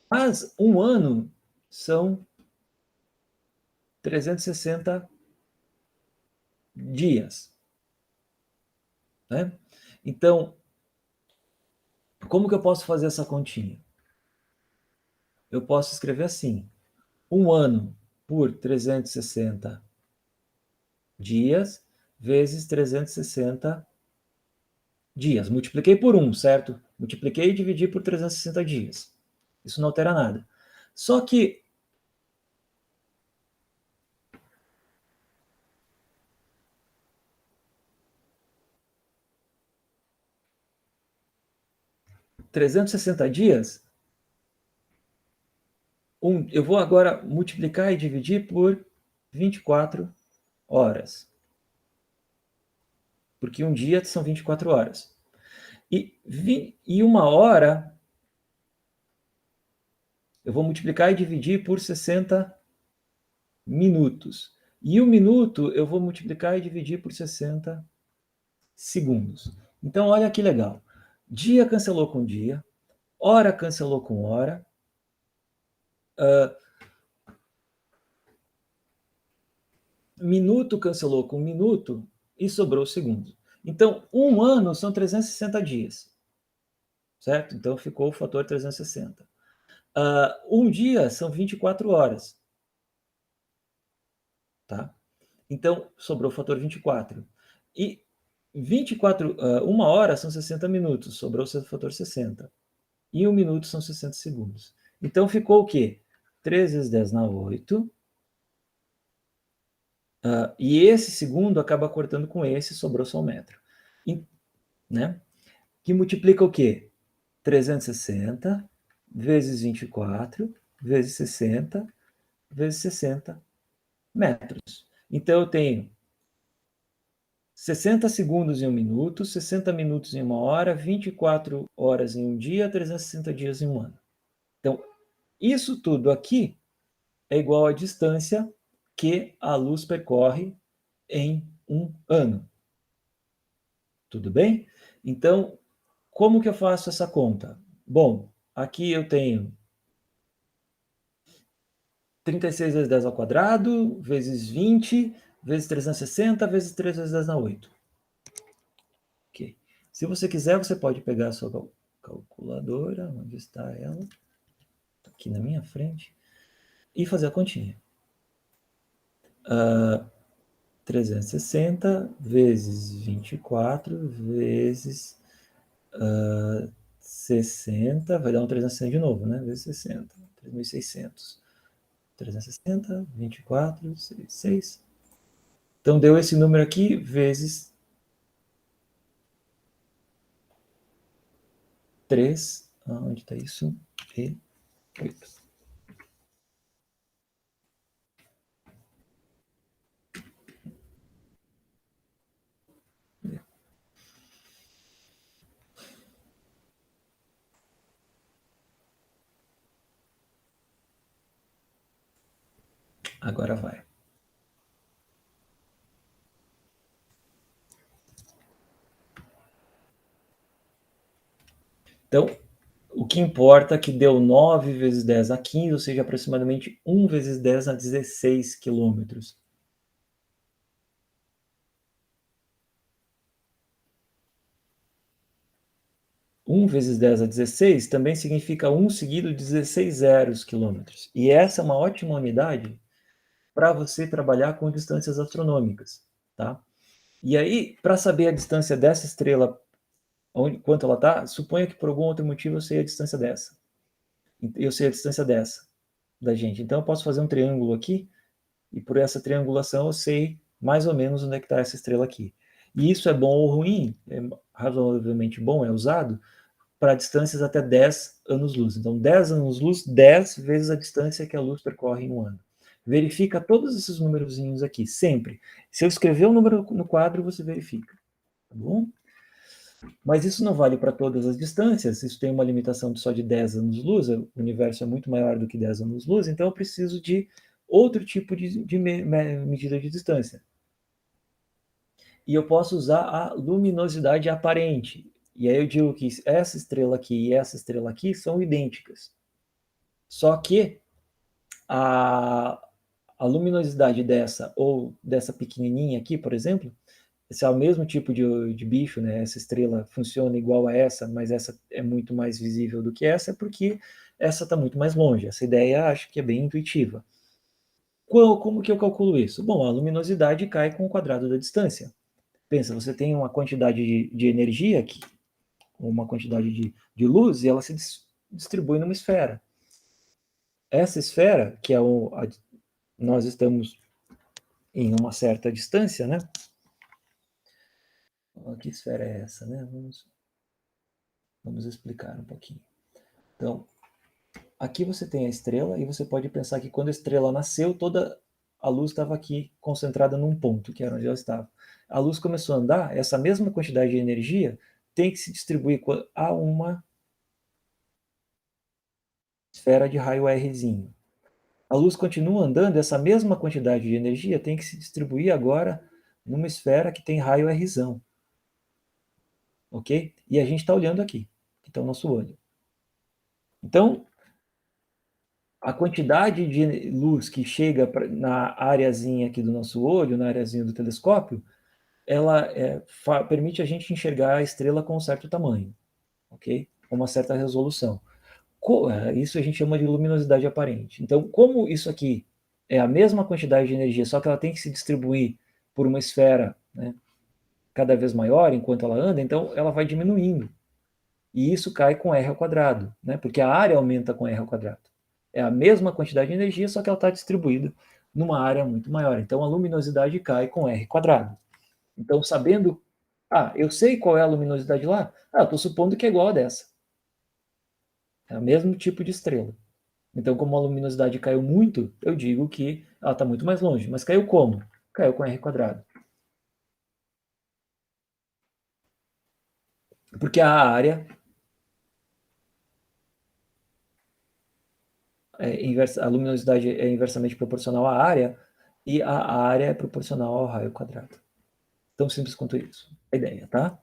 Mas um ano são 360 dias, né? Então, como que eu posso fazer essa continha? Eu posso escrever assim: um ano por 360 dias vezes 360 dias. Multipliquei por 1, certo? Multipliquei e dividi por 360 dias. Isso não altera nada. Só que 360 dias, eu vou agora multiplicar e dividir por 24 horas. Porque um dia são 24 horas. E uma hora, eu vou multiplicar e dividir por 60 minutos. E um minuto, eu vou multiplicar e dividir por 60 segundos. Então, olha que legal. Dia cancelou com dia, hora cancelou com hora, minuto cancelou com minuto e sobrou segundo. Então, um ano são 360 dias, certo? Então, ficou o fator 360. Um dia são 24 horas, tá? Então, sobrou o fator 24. E 24, uma hora são 60 minutos, sobrou o fator 60. E um minuto são 60 segundos. Então, ficou o quê? 3 vezes 10 na 8. E esse segundo acaba cortando com esse, sobrou só um metro. E, né? Que multiplica o quê? 360 vezes 24 vezes 60 vezes 60 metros. Então, eu tenho 60 segundos em um minuto, 60 minutos em uma hora, 24 horas em um dia, 360 dias em um ano. Então, isso tudo aqui é igual à distância que a luz percorre em um ano. Tudo bem? Então, como que eu faço essa conta? Bom, aqui eu tenho 36 vezes 10 ao quadrado, vezes 20, vezes 360, vezes 3 vezes 10 na 8. Ok. Se você quiser, você pode pegar a sua calculadora, onde está ela? Aqui na minha frente, e fazer a continha. 360 vezes 24 vezes 60, vai dar um 360 de novo, né? Vezes 60, 3.600. 360, 24, 6. Então, deu esse número aqui, vezes 3. Onde está isso? E 8. Agora vai. Então, o que importa é que deu 9 vezes 10 a 15, ou seja, aproximadamente 1 vezes 10 a 16 quilômetros. 1 vezes 10 a 16 também significa 1 seguido de 16 zeros quilômetros. E essa é uma ótima unidade para você trabalhar com distâncias astronômicas, tá? E aí, para saber a distância dessa estrela, onde, quanto ela está, suponha que por algum outro motivo eu sei a distância dessa. Eu sei a distância dessa, da gente. Então eu posso fazer um triângulo aqui, e por essa triangulação eu sei mais ou menos onde é que está essa estrela aqui. E isso é bom ou ruim? É razoavelmente bom, é usado para distâncias até 10 anos-luz. Então, 10 anos-luz, 10 vezes a distância que a luz percorre em um ano. Verifica todos esses númerozinhos aqui, sempre. Se eu escrever o número no quadro, você verifica, tá bom? Mas isso não vale para todas as distâncias, isso tem uma limitação só de 10 anos-luz, o universo é muito maior do que 10 anos-luz, então eu preciso de outro tipo de medida de distância. E eu posso usar a luminosidade aparente. E aí eu digo que essa estrela aqui e essa estrela aqui são idênticas. Só que a, a luminosidade dessa ou dessa pequenininha aqui, por exemplo, se é o mesmo tipo de bicho, né? Essa estrela funciona igual a essa, mas essa é muito mais visível do que essa, é porque essa está muito mais longe. Essa ideia acho que é bem intuitiva. Como que eu calculo isso? Bom, a luminosidade cai com o quadrado da distância. Pensa, você tem uma quantidade de energia aqui, uma quantidade de luz, e ela se distribui numa esfera. Essa esfera, que é nós estamos em uma certa distância, né? Que esfera é essa, né? Vamos explicar um pouquinho. Então, aqui você tem a estrela e você pode pensar que quando a estrela nasceu, toda a luz estava aqui concentrada num ponto, que era onde ela estava. A luz começou a andar, essa mesma quantidade de energia tem que se distribuir a uma esfera de raio Rzinho. A luz continua andando, essa mesma quantidade de energia tem que se distribuir agora numa esfera que tem raio Rzão. Ok? E a gente está olhando aqui, que está o nosso olho. Então, a quantidade de luz que chega na areazinha aqui do nosso olho, na areazinha do telescópio, ela permite a gente enxergar a estrela com um certo tamanho, ok? Com uma certa resolução. Isso a gente chama de luminosidade aparente. Então, como isso aqui é a mesma quantidade de energia, só que ela tem que se distribuir por uma esfera, né, cada vez maior enquanto ela anda, então ela vai diminuindo. E isso cai com R ao quadrado, né, porque a área aumenta com R ao quadrado. É a mesma quantidade de energia, só que ela está distribuída numa área muito maior. Então a luminosidade cai com R quadrado. Então, sabendo, eu sei qual é a luminosidade lá, eu estou supondo que é igual a dessa. É o mesmo tipo de estrela. Então, como a luminosidade caiu muito, eu digo que ela está muito mais longe. Mas caiu como? Caiu com R quadrado. Porque a luminosidade é inversamente proporcional à área, e a área é proporcional ao raio quadrado. Tão simples quanto isso, a ideia, tá?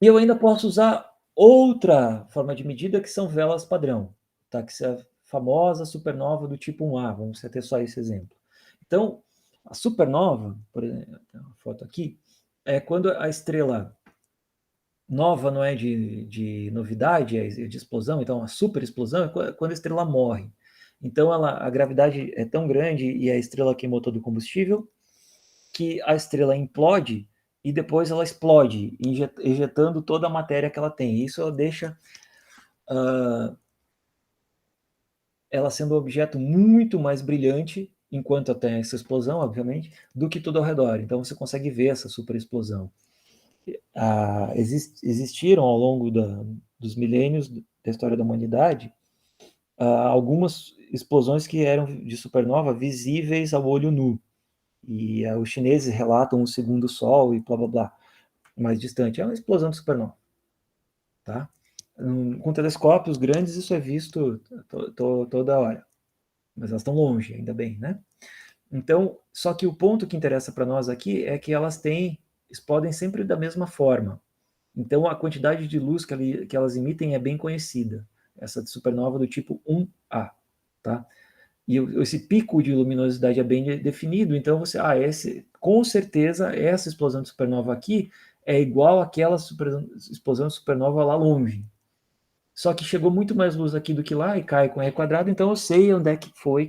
E eu ainda posso usar outra forma de medida, que são velas padrão, tá? Que é a famosa supernova do tipo 1A, vamos ter só esse exemplo. Então, a supernova, por exemplo, tem uma foto aqui, é quando a estrela nova não é de novidade, é de explosão, então a super explosão é quando a estrela morre. Então a gravidade é tão grande e a estrela queimou todo o combustível que a estrela implode e depois ela explode, injetando toda a matéria que ela tem. Isso ela deixa ela sendo um objeto muito mais brilhante, enquanto tem essa explosão, obviamente, do que tudo ao redor. Então você consegue ver essa super explosão. Existiram ao longo dos milênios da história da humanidade algumas explosões que eram de supernova visíveis ao olho nu. E os chineses relatam um segundo sol e blá blá blá, mais distante. É uma explosão de supernova. Tá? Com telescópios grandes isso é visto toda hora. Mas elas estão longe, ainda bem, né? Então, só que o ponto que interessa para nós aqui é que elas explodem sempre da mesma forma. Então, a quantidade de luz que elas emitem é bem conhecida, essa de supernova do tipo 1A, tá? E esse pico de luminosidade é bem definido, então com certeza, essa explosão de supernova aqui é igual àquela explosão de supernova lá longe. Só que chegou muito mais luz aqui do que lá e cai com R quadrado, então eu sei onde é que foi,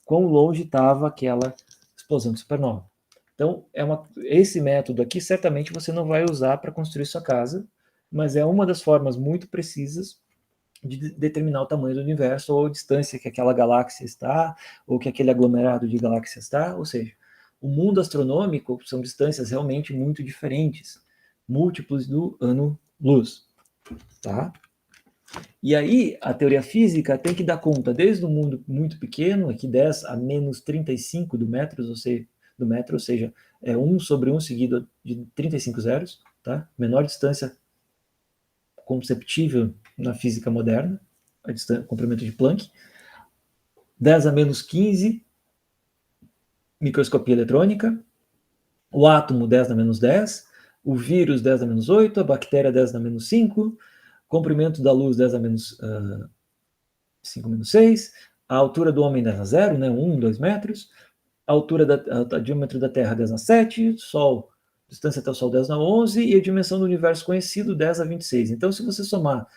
quão longe estava aquela explosão de supernova. Então, esse método aqui certamente você não vai usar para construir sua casa, mas é uma das formas muito precisas de determinar o tamanho do universo ou a distância que aquela galáxia está, ou que aquele aglomerado de galáxias está, ou seja, o mundo astronômico são distâncias realmente muito diferentes, múltiplos do ano-luz, tá? E aí, a teoria física tem que dar conta desde um mundo muito pequeno, aqui 10 a menos 35 do metro, ou seja, é 1 sobre 1 seguido de 35 zeros, tá? Menor distância conceptível na física moderna, comprimento de Planck. 10 a menos 15, microscopia eletrônica. O átomo 10 a menos 10, o vírus 10 a menos 8, a bactéria 10 a menos 5, comprimento da luz 10 a menos 5 menos 6, a altura do homem 10 a 0, né, 1, 2 metros, a altura a diâmetro da Terra 10 a 7, Sol, distância até o Sol 10 a 11, e a dimensão do universo conhecido 10 a 26. Então, se você somar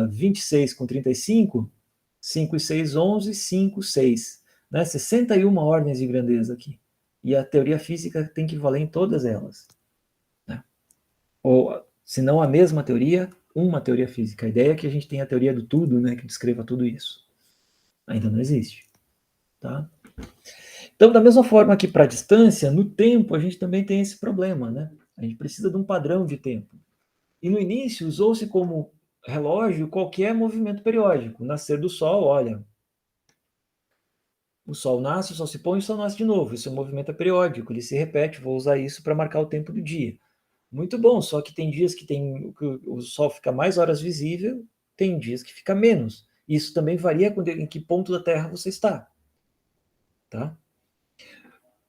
26 com 35, 5 e 6, 11, 5, 6. Né? 61 ordens de grandeza aqui. E a teoria física tem que valer em todas elas. Né? Ou, se não a mesma teoria, uma teoria física. A ideia é que a gente tenha a teoria do tudo, né, que descreva tudo isso. Ainda não existe. Tá? Então, da mesma forma que para a distância, no tempo a gente também tem esse problema. Né? A gente precisa de um padrão de tempo. E no início usou-se como relógio qualquer movimento periódico. Nascer do Sol, olha, o Sol nasce, o Sol se põe e o Sol nasce de novo. Esse movimento é periódico, ele se repete, vou usar isso para marcar o tempo do dia. Muito bom, só que tem dias que o Sol fica mais horas visível, tem dias que fica menos. Isso também varia em que ponto da Terra você está. Tá?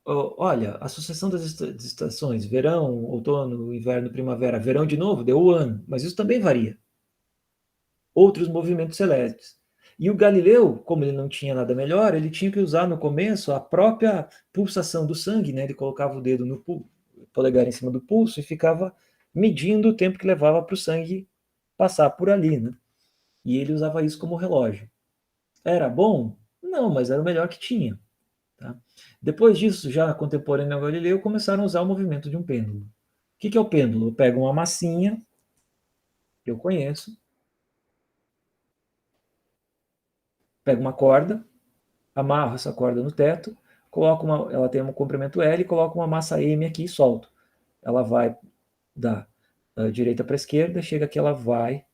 Olha, a sucessão das estações, verão, outono, inverno, primavera, verão de novo, deu o ano, mas isso também varia. Outros movimentos celestes. E o Galileu, como ele não tinha nada melhor, ele tinha que usar no começo a própria pulsação do sangue, né? Ele colocava o dedo no polegar em cima do pulso e ficava medindo o tempo que levava para o sangue passar por ali, né? E ele usava isso como relógio. Era bom? Não, mas era o melhor que tinha. Tá? Depois disso, já contemporâneo ao Galileu, começaram a usar o movimento de um pêndulo. O que é o pêndulo? Eu pego uma massinha, que eu conheço, pego uma corda, amarro essa corda no teto, ela tem um comprimento L, coloco uma massa M aqui e solto. Ela vai da direita para a esquerda, chega que ela vai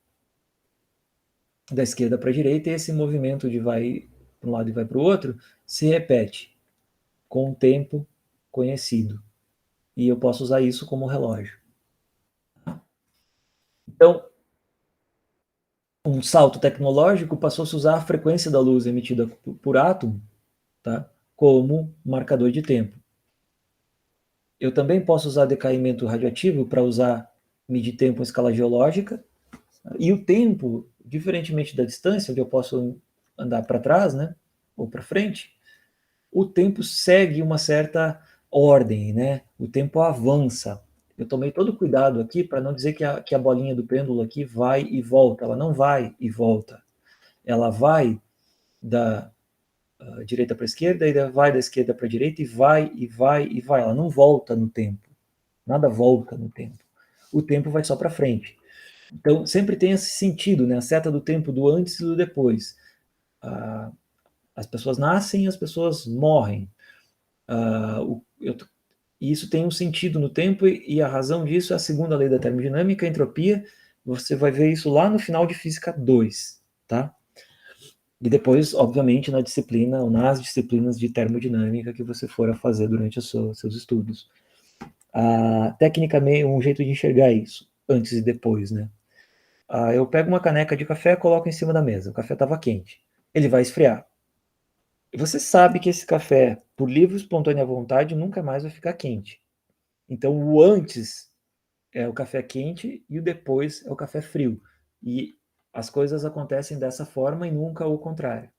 da esquerda para a direita, e esse movimento de vai para um lado e vai para o outro se repete com um tempo conhecido. E eu posso usar isso como relógio. Então, um salto tecnológico passou-se a usar a frequência da luz emitida por átomo, tá, como marcador de tempo. Eu também posso usar decaimento radioativo para medir tempo em escala geológica. E o tempo, diferentemente da distância, onde eu posso andar para trás, né, ou para frente, o tempo segue uma certa ordem, né? O tempo avança. Eu tomei todo o cuidado aqui para não dizer que a bolinha do pêndulo aqui vai e volta. Ela não vai e volta. Ela vai da direita para a esquerda, e vai da esquerda para a direita, e vai, e vai, e vai. Ela não volta no tempo. Nada volta no tempo. O tempo vai só para frente. Então, sempre tem esse sentido, né? A seta do tempo do antes e do depois. As pessoas nascem e as pessoas morrem. E isso tem um sentido no tempo, e a razão disso é a segunda lei da termodinâmica, a entropia. Você vai ver isso lá no final de Física 2, tá? E depois, obviamente, na disciplina, ou nas disciplinas de termodinâmica que você for a fazer durante os seus estudos. Tecnicamente, um jeito de enxergar isso, antes e depois, né? Eu pego uma caneca de café e coloco em cima da mesa. O café estava quente. Ele vai esfriar. E você sabe que esse café, por livre e espontânea vontade, nunca mais vai ficar quente. Então, o antes é o café quente e o depois é o café frio. E as coisas acontecem dessa forma e nunca o contrário.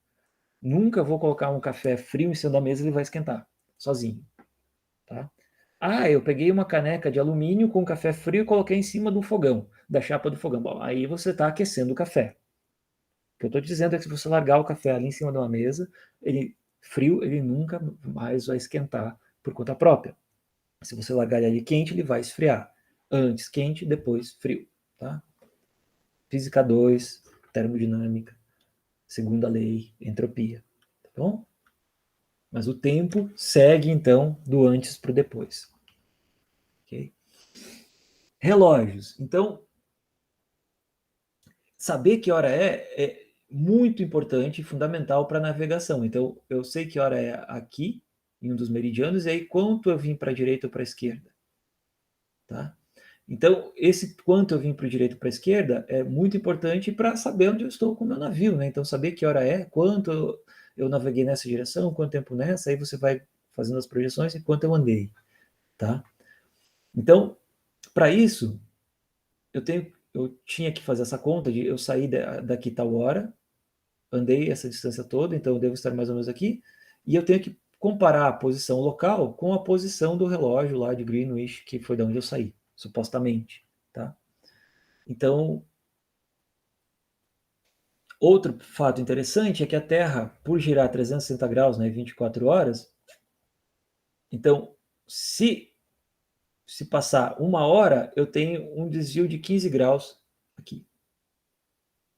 Nunca vou colocar um café frio em cima da mesa e ele vai esquentar, sozinho. Tá? Ah, eu peguei uma caneca de alumínio com café frio e coloquei em cima do fogão, da chapa do fogão. Bom, aí você está aquecendo o café. O que eu estou dizendo é que se você largar o café ali em cima de uma mesa, ele frio, ele nunca mais vai esquentar por conta própria. Se você largar ele ali quente, ele vai esfriar. Antes quente, depois frio. Tá? Física 2, termodinâmica, segunda lei, entropia. Tá bom? Mas o tempo segue, então, do antes para o depois. Okay? Relógios. Então, saber que hora é muito importante e fundamental para a navegação. Então, eu sei que hora é aqui, em um dos meridianos, e aí quanto eu vim para a direita ou para a esquerda. Tá? Então, esse quanto eu vim para a direita ou para a esquerda é muito importante para saber onde eu estou com o meu navio. Né? Então, saber que hora é, quanto eu naveguei nessa direção, quanto tempo nessa, aí você vai fazendo as projeções e quanto eu andei. Tá? Então, para isso, eu tinha que fazer essa conta de eu sair daqui tal hora, andei essa distância toda, então eu devo estar mais ou menos aqui, e eu tenho que comparar a posição local com a posição do relógio lá de Greenwich, que foi de onde eu saí, supostamente, tá? Então, outro fato interessante é que a Terra, por girar 360 graus, né, 24 horas, então, se passar uma hora, eu tenho um desvio de 15 graus aqui.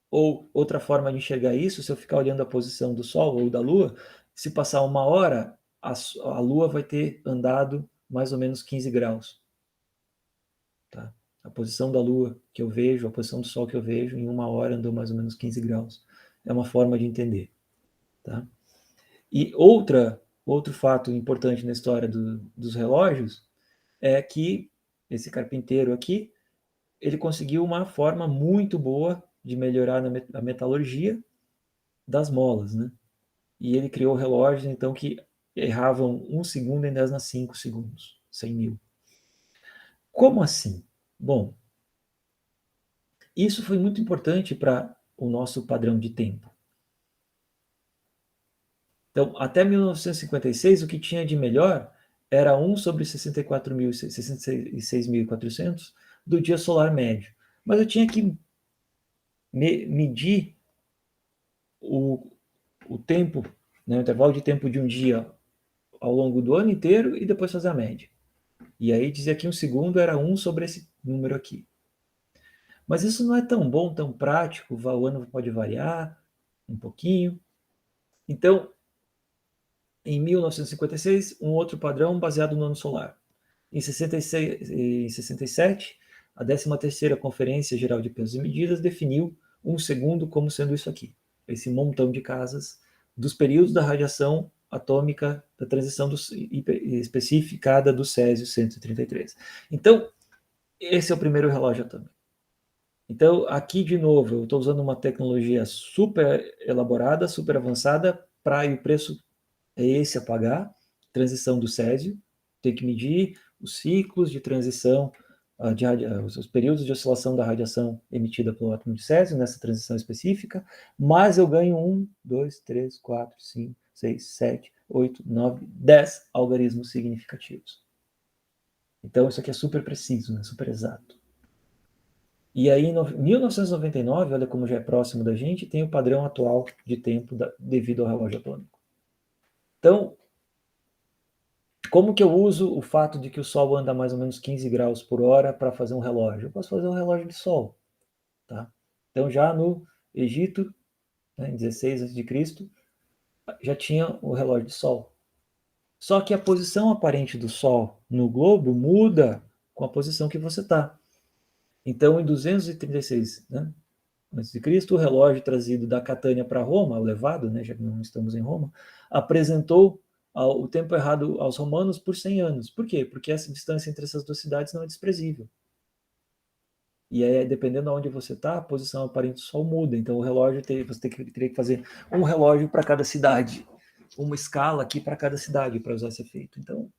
Ou outra forma de enxergar isso, se eu ficar olhando a posição do Sol ou da Lua, se passar uma hora, a Lua vai ter andado mais ou menos 15 graus. Tá? A posição da Lua que eu vejo, a posição do Sol que eu vejo, em uma hora andou mais ou menos 15 graus. É uma forma de entender. Tá? E outro fato importante na história dos relógios é que esse carpinteiro aqui, ele conseguiu uma forma muito boa de melhorar a metalurgia das molas, né? E ele criou relógios, então, que erravam 1 segundo em 10 na 5 segundos, 100 mil. Como assim? Bom, isso foi muito importante para o nosso padrão de tempo. Então, até 1956, o que tinha de melhor era 1 sobre 66.400 do dia solar médio. Mas eu tinha que medir o, o tempo, né, o intervalo de tempo de um dia ao longo do ano inteiro e depois fazer a média. E aí dizia que 1 segundo era 1 sobre esse número aqui. Mas isso não é tão bom, tão prático, o ano pode variar um pouquinho. Então, em 1956, um outro padrão baseado no ano solar. Em 67, a 13ª Conferência Geral de Pesos e Medidas definiu 1 segundo como sendo isso aqui, esse montão de casas dos períodos da radiação atômica da transição especificada do Césio 133. Então, esse é o primeiro relógio atômico. Então, aqui de novo, eu estou usando uma tecnologia super elaborada, super avançada, para o preço é esse a pagar, transição do Césio, tem que medir os ciclos de transição, os períodos de oscilação da radiação emitida pelo átomo de Césio, nessa transição específica, mas eu ganho 1, 2, 3, 4, 5, 6, 7, 8, 9, 10 algarismos significativos. Então, isso aqui é super preciso, né? Super exato. E aí, em 1999, olha como já é próximo da gente, tem o padrão atual de tempo devido ao relógio atômico. Então, como que eu uso o fato de que o Sol anda mais ou menos 15 graus por hora para fazer um relógio? Eu posso fazer um relógio de Sol. Tá? Então, já no Egito, né, em 16 a.C., já tinha o relógio de Sol. Só que a posição aparente do Sol no globo muda com a posição que você está. Então, em 236, né, antes de Cristo, o relógio trazido da Catânia para Roma, o levado, né, já que não estamos em Roma, apresentou o tempo errado aos romanos por 100 anos. Por quê? Porque essa distância entre essas duas cidades não é desprezível. E aí, dependendo de onde você está, a posição aparente do Sol muda. Então, o relógio, você teria que fazer um relógio para cada cidade, uma escala aqui para cada cidade para usar esse efeito. Então,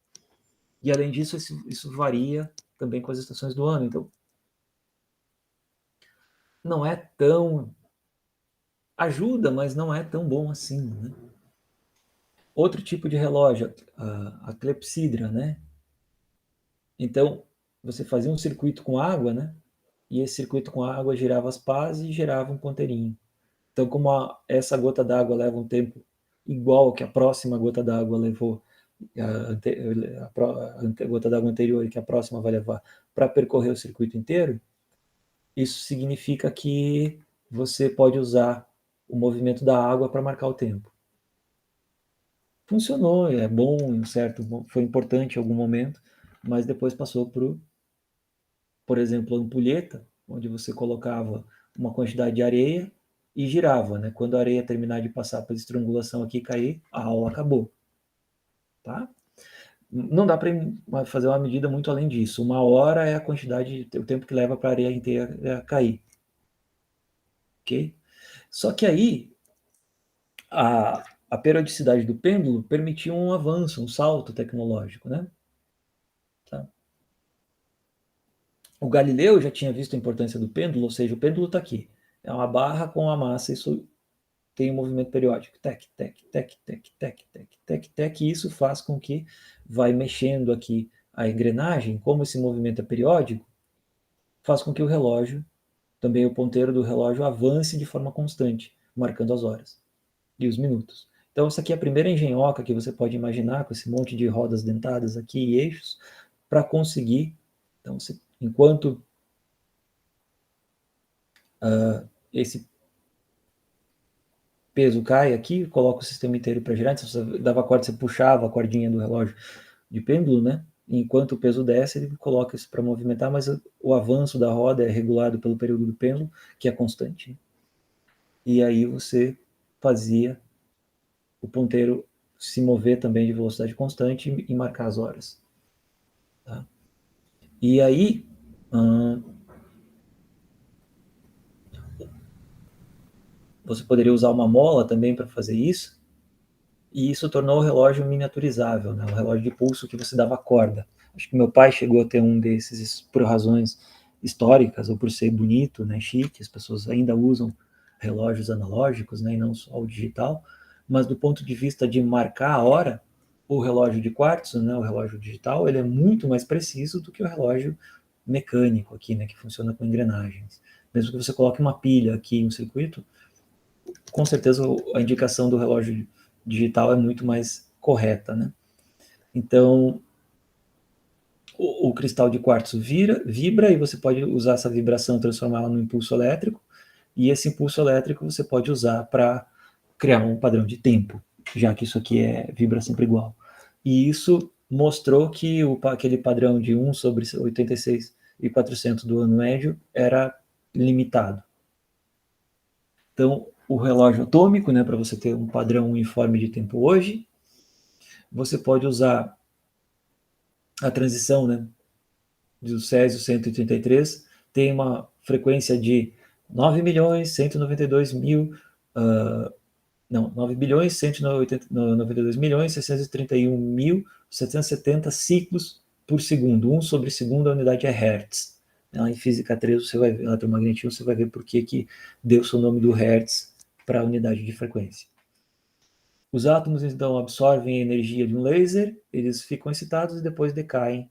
e além disso, isso varia também com as estações do ano. Então, não é tão... Ajuda, mas não é tão bom assim, né? Outro tipo de relógio, a clepsidra, né? Então, você fazia um circuito com água, né? E esse circuito com água girava as pás e gerava um ponteirinho. Então, como essa gota d'água leva um tempo igual que a próxima gota d'água levou, a gota d'água anterior e que a próxima vai levar para percorrer o circuito inteiro, isso significa que você pode usar o movimento da água para marcar o tempo. Funcionou, é bom, certo, foi importante em algum momento, mas depois passou por exemplo, a ampulheta, onde você colocava uma quantidade de areia e girava, né? Quando a areia terminar de passar pela estrangulação aqui e cair, a aula acabou, tá? Não dá para fazer uma medida muito além disso. 1 hora é a quantidade, o tempo que leva para a areia inteira cair, ok? Só que aí a periodicidade do pêndulo permitiu um avanço, um salto tecnológico, né? Tá? O Galileu já tinha visto a importância do pêndulo, ou seja, o pêndulo está aqui. É uma barra com a massa, isso tem um movimento periódico. Tec, tec, tec, tec, tec, tec, tec, tec, e isso faz com que vai mexendo aqui a engrenagem, como esse movimento é periódico, faz com que o relógio, também o ponteiro do relógio, avance de forma constante, marcando as horas e os minutos. Então, essa aqui é a primeira engenhoca que você pode imaginar, com esse monte de rodas dentadas aqui e eixos, para conseguir. Então, enquanto esse peso cai aqui, coloca o sistema inteiro para girar. Então, você dava a corda, você puxava a cordinha do relógio de pêndulo, né? Enquanto o peso desce, ele coloca isso para movimentar, mas o avanço da roda é regulado pelo período do pêndulo, que é constante. E aí você fazia o ponteiro se mover também de velocidade constante e marcar as horas. Tá? E aí, você poderia usar uma mola também para fazer isso, e isso tornou o relógio miniaturizável, né? O relógio de pulso que você dava corda. Acho que meu pai chegou a ter um desses por razões históricas ou por ser bonito, né, chique. As pessoas ainda usam relógios analógicos, né, e não só o digital. Mas do ponto de vista de marcar a hora, o relógio de quartzo, né, o relógio digital, ele é muito mais preciso do que o relógio mecânico aqui, né, que funciona com engrenagens. Mesmo que você coloque uma pilha aqui em um circuito, com certeza a indicação do relógio digital é muito mais correta, né? Então, o cristal de quartzo vibra e você pode usar essa vibração, transformá-la num impulso elétrico, e esse impulso elétrico você pode usar para criar um padrão de tempo, já que isso aqui vibra sempre igual. E isso mostrou que aquele padrão de 1 sobre 86.400 do ano médio era limitado. Então, o relógio atômico, né, para você ter um padrão uniforme de tempo hoje, você pode usar a transição, né, do Césio 133, tem uma frequência de 9.192.000, não, 9.192.631.770 ciclos por segundo. 1 sobre segundo, a unidade é Hertz. Em física 3, você vai ver, eletromagnetismo, você vai ver por que deu-se o nome do Hertz para a unidade de frequência. Os átomos, então, absorvem a energia de um laser, eles ficam excitados e depois decaem,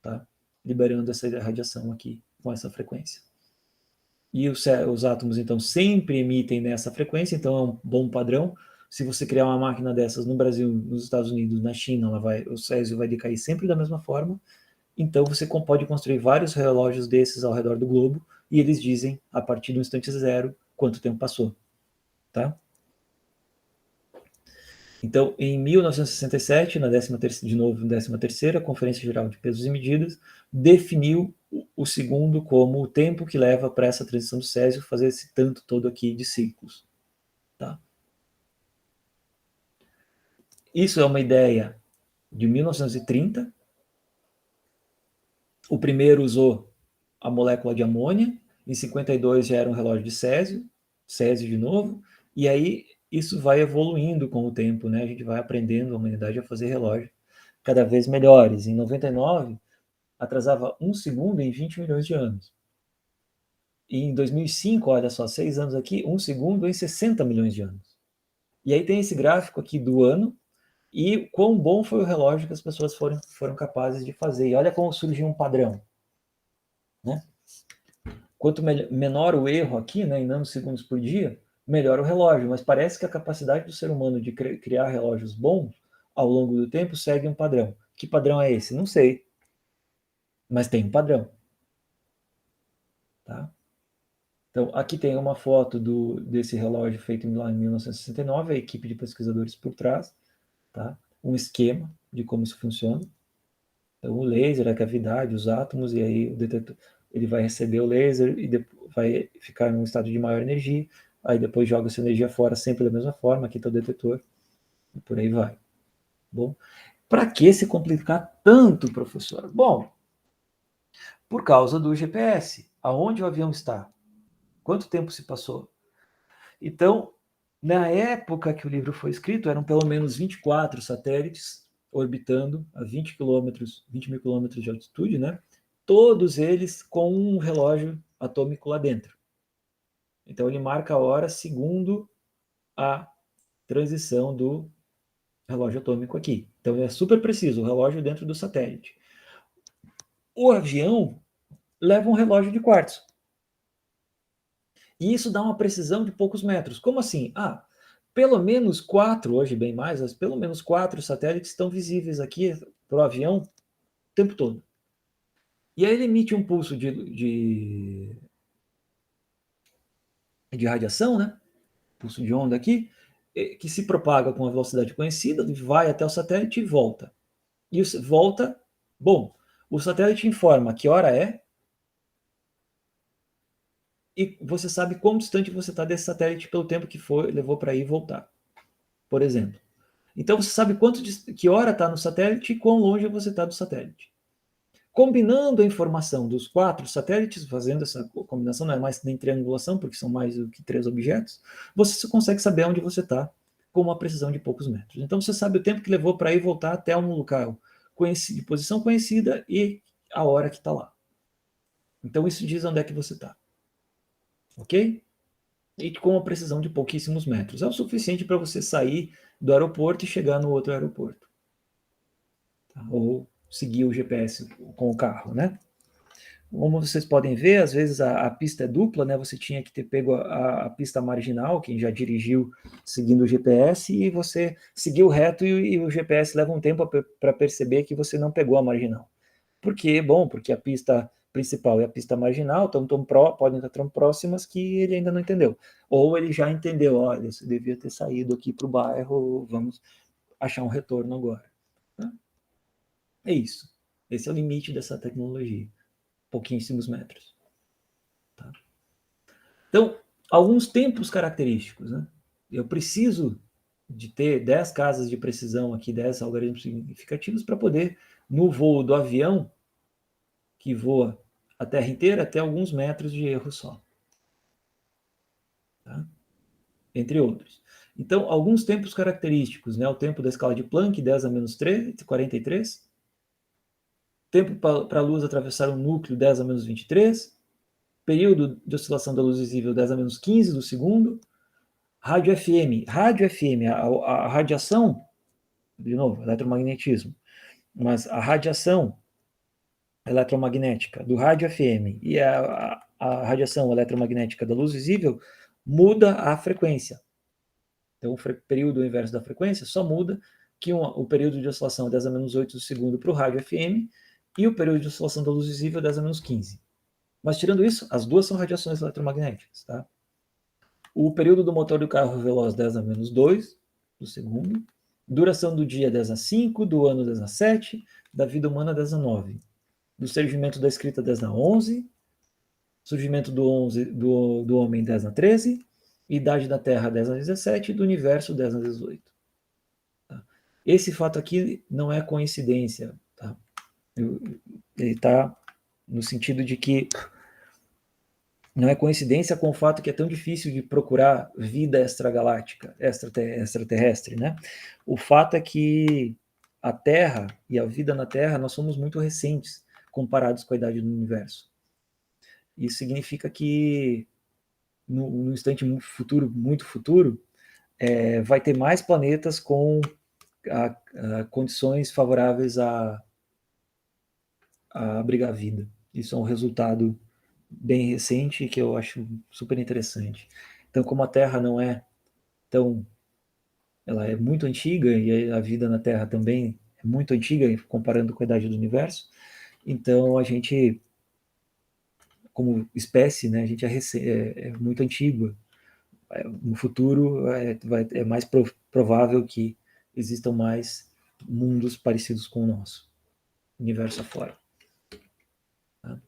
tá? Liberando essa radiação aqui com essa frequência. E os átomos, então, sempre emitem nessa frequência, então é um bom padrão. Se você criar uma máquina dessas no Brasil, nos Estados Unidos, na China, o césio vai decair sempre da mesma forma. Então você pode construir vários relógios desses ao redor do globo e eles dizem, a partir do instante zero, quanto tempo passou. Tá? Então, em 1967, na 13ª Conferência Geral de Pesos e Medidas, definiu o segundo como o tempo que leva para essa transição do césio fazer esse tanto todo aqui de ciclos. Tá? Isso é uma ideia de 1930. O primeiro usou a molécula de amônia, em 52 já era um relógio de césio de novo, e aí isso vai evoluindo com o tempo, né? A gente vai aprendendo, a humanidade, a fazer relógios cada vez melhores. Em 99, atrasava 1 segundo em 20 milhões de anos. E em 2005, olha só, 6 anos aqui, 1 segundo em 60 milhões de anos. E aí tem esse gráfico aqui do ano, e quão bom foi o relógio que as pessoas foram capazes de fazer. E olha como surgiu um padrão, né? Quanto menor o erro aqui, né, em nanosegundos por dia, melhor o relógio. Mas parece que a capacidade do ser humano de criar relógios bons ao longo do tempo segue um padrão. Que padrão é esse? Não sei. Mas tem um padrão. Tá? Então, aqui tem uma foto desse relógio feito lá em 1969, a equipe de pesquisadores por trás, tá? Um esquema de como isso funciona. Então, o laser, a cavidade, os átomos, e aí o detetor ele vai receber o laser e vai ficar em um estado de maior energia, aí depois joga essa energia fora sempre da mesma forma, aqui está o detetor, e por aí vai. Bom, para que se complicar tanto, professor? Bom, por causa do GPS. Aonde o avião está? Quanto tempo se passou? Então, na época que o livro foi escrito, eram pelo menos 24 satélites orbitando a 20 mil quilômetros de altitude, né? Todos eles com um relógio atômico lá dentro. Então, ele marca a hora segundo a transição do relógio atômico aqui. Então, é super preciso, o relógio dentro do satélite. O avião leva um relógio de quartzo. E isso dá uma precisão de poucos metros. Como assim? Pelo menos 4, hoje bem mais, mas pelo menos 4 satélites estão visíveis aqui para o avião o tempo todo. E aí ele emite um pulso de radiação, né? Pulso de onda aqui, que se propaga com a velocidade conhecida, vai até o satélite e volta. E volta, bom, o satélite informa que hora é, e você sabe quão distante você está desse satélite pelo tempo que levou para ir e voltar, por exemplo. Então você sabe que hora está no satélite e quão longe você está do satélite. Combinando a informação dos 4 satélites, fazendo essa combinação, não é mais nem triangulação, porque são mais do que 3 objetos, você consegue saber onde você está com uma precisão de poucos metros. Então você sabe o tempo que levou para ir e voltar até um local de posição conhecida e a hora que está lá. Então isso diz onde é que você está. Ok? E com uma precisão de pouquíssimos metros. É o suficiente para você sair do aeroporto e chegar no outro aeroporto. Tá? Ou seguir o GPS com o carro, né? Como vocês podem ver, às vezes a pista é dupla, né? Você tinha que ter pego a pista marginal, quem já dirigiu seguindo o GPS, e você seguiu reto e o GPS leva um tempo para perceber que você não pegou a marginal. Por quê? Bom, porque a pista principal e a pista marginal podem estar tão próximas que ele ainda não entendeu. Ou ele já entendeu, olha, você devia ter saído aqui para o bairro, vamos achar um retorno agora. É isso. Esse é o limite dessa tecnologia. Pouquíssimos metros. Tá? Então, alguns tempos característicos. Né? Eu preciso de ter 10 casas de precisão aqui, 10 algoritmos significativos para poder, no voo do avião, que voa a Terra inteira, ter alguns metros de erro só. Tá? Entre outros. Então, alguns tempos característicos. Né? O tempo da escala de Planck, 10 a menos 43. Tempo para a luz atravessar um núcleo, 10 a menos 23. Período de oscilação da luz visível, 10 a menos 15 do segundo. Rádio FM. Rádio FM, a radiação, de novo, eletromagnetismo, mas a radiação eletromagnética do rádio FM e a radiação eletromagnética da luz visível muda a frequência. Então, o período inverso da frequência só muda que o período de oscilação é 10 a menos 8 do segundo para o rádio FM e o período de oscilação da luz visível é 10 a menos 15. Mas, tirando isso, as duas são radiações eletromagnéticas. Tá? O período do motor do carro veloz 10 a menos 2 do segundo. Duração do dia 10 a 5, do ano 10 a 7, da vida humana 10 a 9. Do surgimento da escrita 10 a 11, surgimento do homem 10 a 13, idade da Terra 10 a 17 e do universo 10 a 18. Tá? Esse fato aqui não é coincidência. Tá? Ele está no sentido de que não é coincidência com o fato que é tão difícil de procurar vida extragaláctica, extraterrestre, né? O fato é que a Terra e a vida na Terra, nós somos muito recentes comparados com a idade do universo. Isso significa que no instante futuro, muito futuro, vai ter mais planetas com condições favoráveis a abrigar a vida. Isso é um resultado bem recente que eu acho super interessante. Então, como a Terra não é tão... ela é muito antiga, e a vida na Terra também é muito antiga, comparando com a idade do universo, então a gente, como espécie, né, a gente é muito antiga. No futuro é mais provável que existam mais mundos parecidos com o nosso, universo afora. Tá?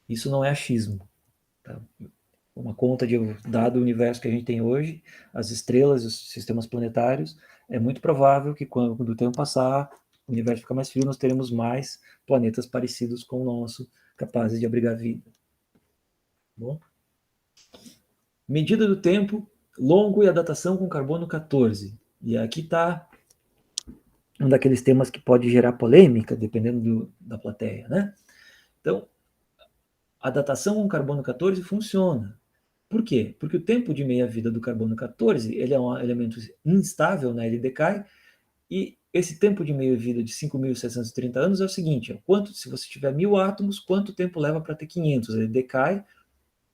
Isso não é achismo. Tá? Uma conta de dado o universo que a gente tem hoje, as estrelas, os sistemas planetários, é muito provável que quando o tempo passar, o universo ficar mais frio, nós teremos mais planetas parecidos com o nosso, capazes de abrigar vida. Bom? Medida do tempo longo e a datação com carbono 14. E aqui está um daqueles temas que pode gerar polêmica, dependendo da plateia, né? Então, a datação com carbono 14 funciona. Por quê? Porque o tempo de meia-vida do carbono 14 ele é um elemento instável, né? Ele decai, e esse tempo de meia-vida de 5.630 anos é o seguinte, se você tiver 1.000 átomos, quanto tempo leva para ter 500? Ele decai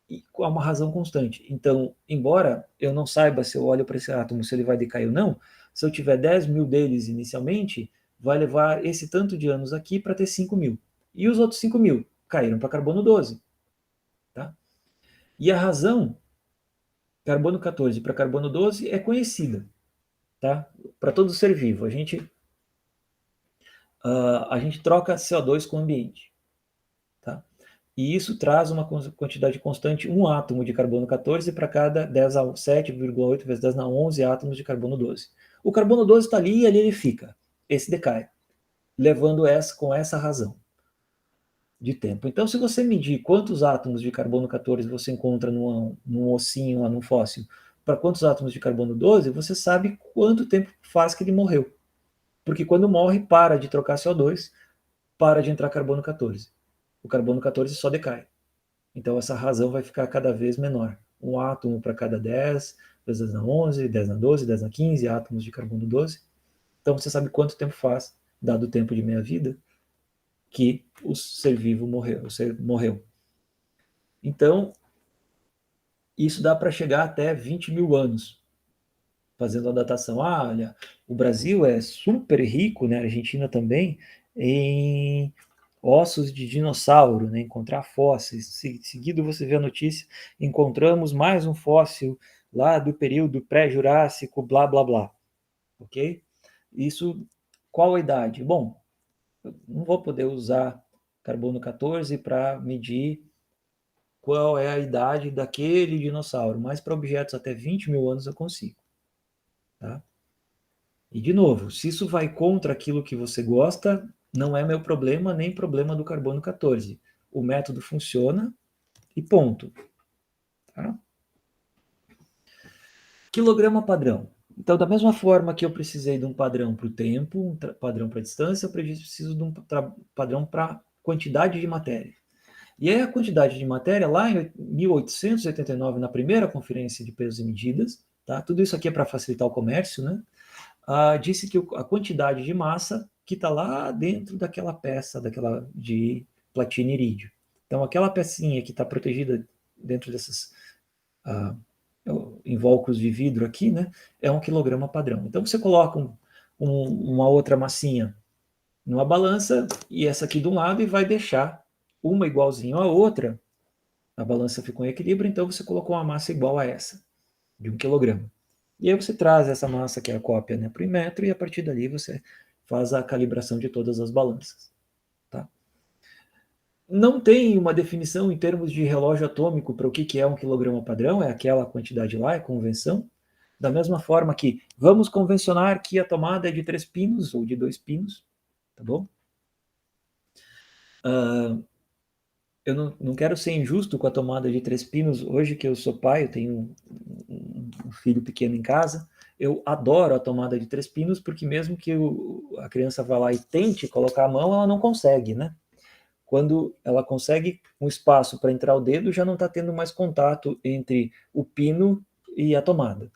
e com uma razão constante. Então, embora eu não saiba se eu olho para esse átomo se ele vai decair ou não, se eu tiver 10.000 deles inicialmente, vai levar esse tanto de anos aqui para ter 5.000. E os outros 5.000 caíram para carbono 12. Tá? E a razão carbono 14 para carbono 12 é conhecida. Tá? Para todo ser vivo, a gente troca CO2 com o ambiente. Tá? E isso traz uma quantidade constante, um átomo de carbono 14 para cada 10 a 7,8 vezes 10 na 11 átomos de carbono 12. O carbono 12 está ali e ali ele fica. Esse decai, levando com essa razão de tempo. Então, se você medir quantos átomos de carbono 14 você encontra num ossinho, num fóssil, para quantos átomos de carbono 12, você sabe quanto tempo faz que ele morreu. Porque quando morre, para de trocar CO2, para de entrar carbono 14. O carbono 14 só decai. Então essa razão vai ficar cada vez menor. Um átomo para cada 10, 10 na 11, 10 na 12, 10 na 15 átomos de carbono 12. Então você sabe quanto tempo faz, dado o tempo de meia-vida, que o ser vivo morreu. Então, isso dá para chegar até 20.000 anos, fazendo a datação. Olha, o Brasil é super rico, né? A Argentina também, em ossos de dinossauro, né? Encontrar fósseis. Seguido você vê a notícia, encontramos mais um fóssil lá do período pré-jurássico, blá, blá, blá. Ok? Isso, qual a idade? Bom, eu não vou poder usar carbono 14 para medir qual é a idade daquele dinossauro, mas para objetos até 20.000 anos eu consigo. Tá? E, de novo, se isso vai contra aquilo que você gosta, não é meu problema, nem problema do carbono 14. O método funciona e ponto. Tá? Quilograma padrão. Então, da mesma forma que eu precisei de um padrão para o tempo, um padrão para a distância, eu preciso de um padrão para quantidade de matéria. E aí a quantidade de matéria, lá em 1889, na primeira conferência de pesos e medidas, tá? Tudo isso aqui é para facilitar o comércio, né? Disse que a quantidade de massa que está lá dentro daquela peça de platina e irídio. Então, aquela pecinha que está protegida dentro desses invólucros de vidro aqui, né, é 1 quilograma padrão. Então, você coloca uma outra massinha numa balança e essa aqui de um lado e vai deixar uma igualzinho à outra. A balança ficou em equilíbrio, então você colocou uma massa igual a essa, de 1 quilograma. E aí você traz essa massa, que é a cópia, né, para o metro, e a partir dali você faz a calibração de todas as balanças. Tá? Não tem uma definição em termos de relógio atômico para o que é 1 quilograma padrão, é aquela quantidade lá, é convenção. Da mesma forma que vamos convencionar que a tomada é de 3 pinos ou de 2 pinos, tá bom? Eu não quero ser injusto com a tomada de 3 pinos. Hoje que eu sou pai, eu tenho um filho pequeno em casa, eu adoro a tomada de 3 pinos, porque mesmo que a criança vá lá e tente colocar a mão, ela não consegue, né? quando ela consegue um espaço para entrar o dedo, já não está tendo mais contato entre o pino e a tomada.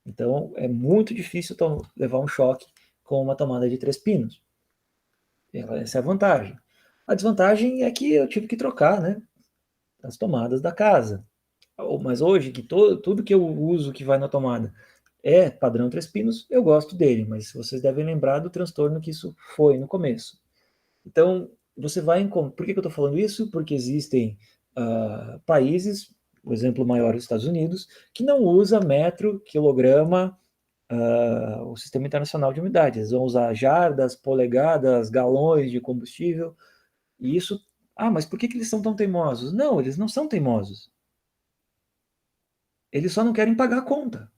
Então, é muito difícil levar um choque com uma tomada de 3 pinos. Essa é a vantagem. A desvantagem é que eu tive que trocar, né, as tomadas da casa. Mas hoje, que tudo que eu uso que vai na tomada é padrão 3 pinos, eu gosto dele, mas vocês devem lembrar do transtorno que isso foi no começo. Então, você vai encontrar. Por que eu estou falando isso? Porque existem países, por exemplo, maior os Estados Unidos, que não usa metro, quilograma, o Sistema Internacional de Unidades. Eles vão usar jardas, polegadas, galões de combustível. E isso. Ah, mas por que eles são tão teimosos? Não, eles não são teimosos. Eles só não querem pagar a conta.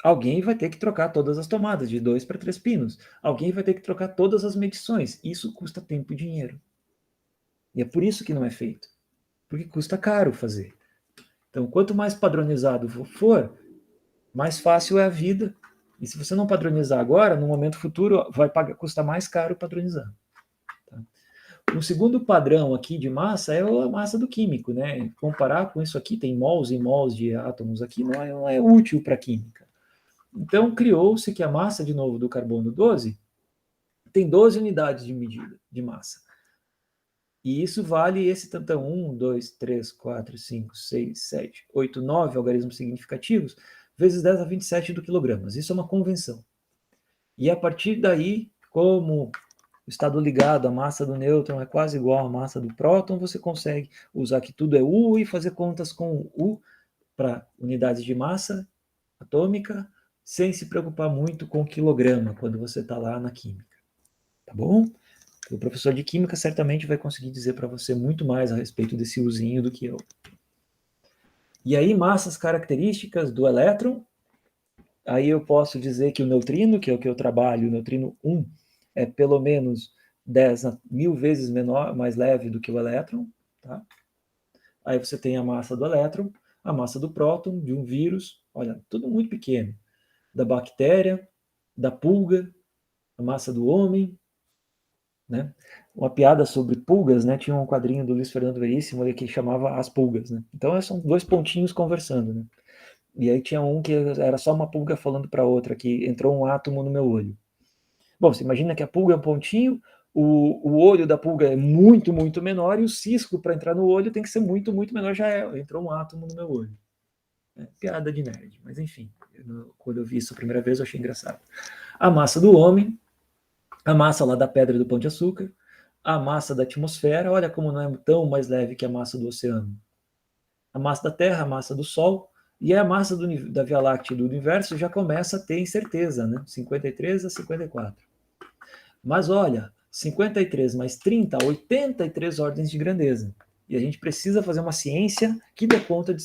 Alguém vai ter que trocar todas as tomadas, de 2 para 3 pinos. Alguém vai ter que trocar todas as medições. Isso custa tempo e dinheiro. E é por isso que não é feito. Porque custa caro fazer. Então, quanto mais padronizado for, mais fácil é a vida. E se você não padronizar agora, no momento futuro, vai custar mais caro padronizar. Tá? O segundo padrão aqui de massa é a massa do químico, né? Comparar com isso aqui, tem mols e mols de átomos aqui, não é útil para a química. Então, criou-se que a massa, de novo, do carbono 12 tem 12 unidades de medida de massa. E isso vale esse tanto 1, 2, 3, 4, 5, 6, 7, 8, 9 algarismos significativos, vezes 10 a 27 do quilogramas. Isso é uma convenção. E a partir daí, como o estado ligado, a massa do nêutron é quase igual à massa do próton, você consegue usar que tudo é U e fazer contas com U para unidades de massa atômica, sem se preocupar muito com o quilograma, quando você está lá na química. Tá bom? O professor de química certamente vai conseguir dizer para você muito mais a respeito desse usinho do que eu. E aí, massas características do elétron. Aí eu posso dizer que o neutrino, que é o que eu trabalho, o neutrino 1, é pelo menos 10.000 vezes menor, mais leve do que o elétron. Tá? Aí você tem a massa do elétron, a massa do próton, de um vírus, olha, tudo muito pequeno. Da bactéria, da pulga, a massa do homem, né? Uma piada sobre pulgas, né? Tinha um quadrinho do Luiz Fernando Veríssimo que chamava As Pulgas, né? Então são dois pontinhos conversando, né? E aí tinha um que era só uma pulga falando para outra, que entrou um átomo no meu olho. Bom, você imagina que a pulga é um pontinho, o olho da pulga é muito, muito menor, e o cisco para entrar no olho tem que ser muito, muito menor, entrou um átomo no meu olho. É, piada de nerd, mas enfim, quando eu vi isso a primeira vez eu achei engraçado. A massa do homem, a massa lá da pedra do Pão de Açúcar, a massa da atmosfera, olha como não é tão mais leve que a massa do oceano. A massa da Terra, a massa do Sol, e a massa da Via Láctea e do universo já começa a ter incerteza, né? 53 a 54. Mas olha, 53 mais 30, 83 ordens de grandeza. E a gente precisa fazer uma ciência que dê conta de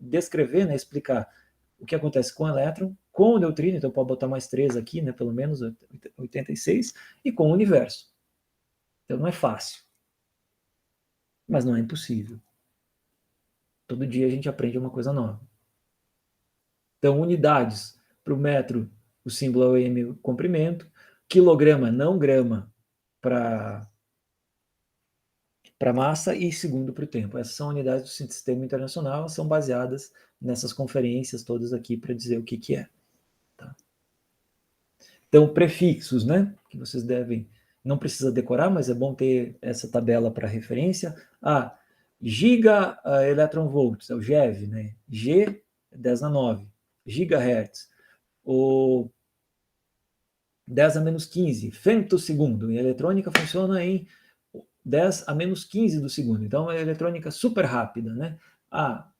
descrever, né, explicar o que acontece com o elétron, com o neutrino, então pode botar mais 3 aqui, né, pelo menos 86, e com o universo. Então não é fácil, mas não é impossível. Todo dia a gente aprende uma coisa nova. Então, unidades para o metro, o símbolo é o m, o comprimento, quilograma, não grama, para massa, e segundo para o tempo. Essas são unidades do sistema internacional, são baseadas nessas conferências todas aqui para dizer o que é. Tá? Então, prefixos, né? Que vocês devem, não precisa decorar, mas é bom ter essa tabela para referência. Giga electronvolts, é o GeV, né? G, 10 na 9. Gigahertz. O 10 a menos 15, femtosegundo. E a eletrônica funciona em 10 a menos 15 do segundo. Então, é uma eletrônica super rápida, né? A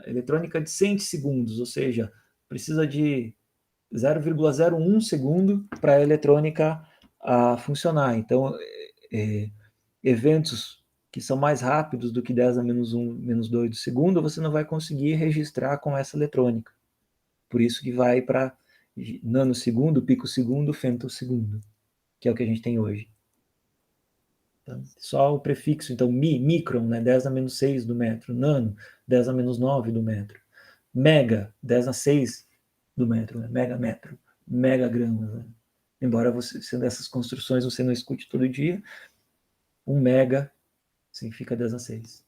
eletrônica de 100 segundos, ou seja, precisa de 0,01 segundo para a eletrônica funcionar. Então, eventos que são mais rápidos do que 10 a menos 1, menos 2 do segundo, você não vai conseguir registrar com essa eletrônica. Por isso que vai para nanosegundo, picosegundo, femtosegundo, que é o que a gente tem hoje. Então, só o prefixo, então, micron, né, 10 a menos 6 do metro, nano, 10 a menos 9 do metro, mega, 10 a 6 do metro, né, megametro, megagramas, né? Embora sendo essas construções você não escute todo dia, 1 mega significa 10 a 6.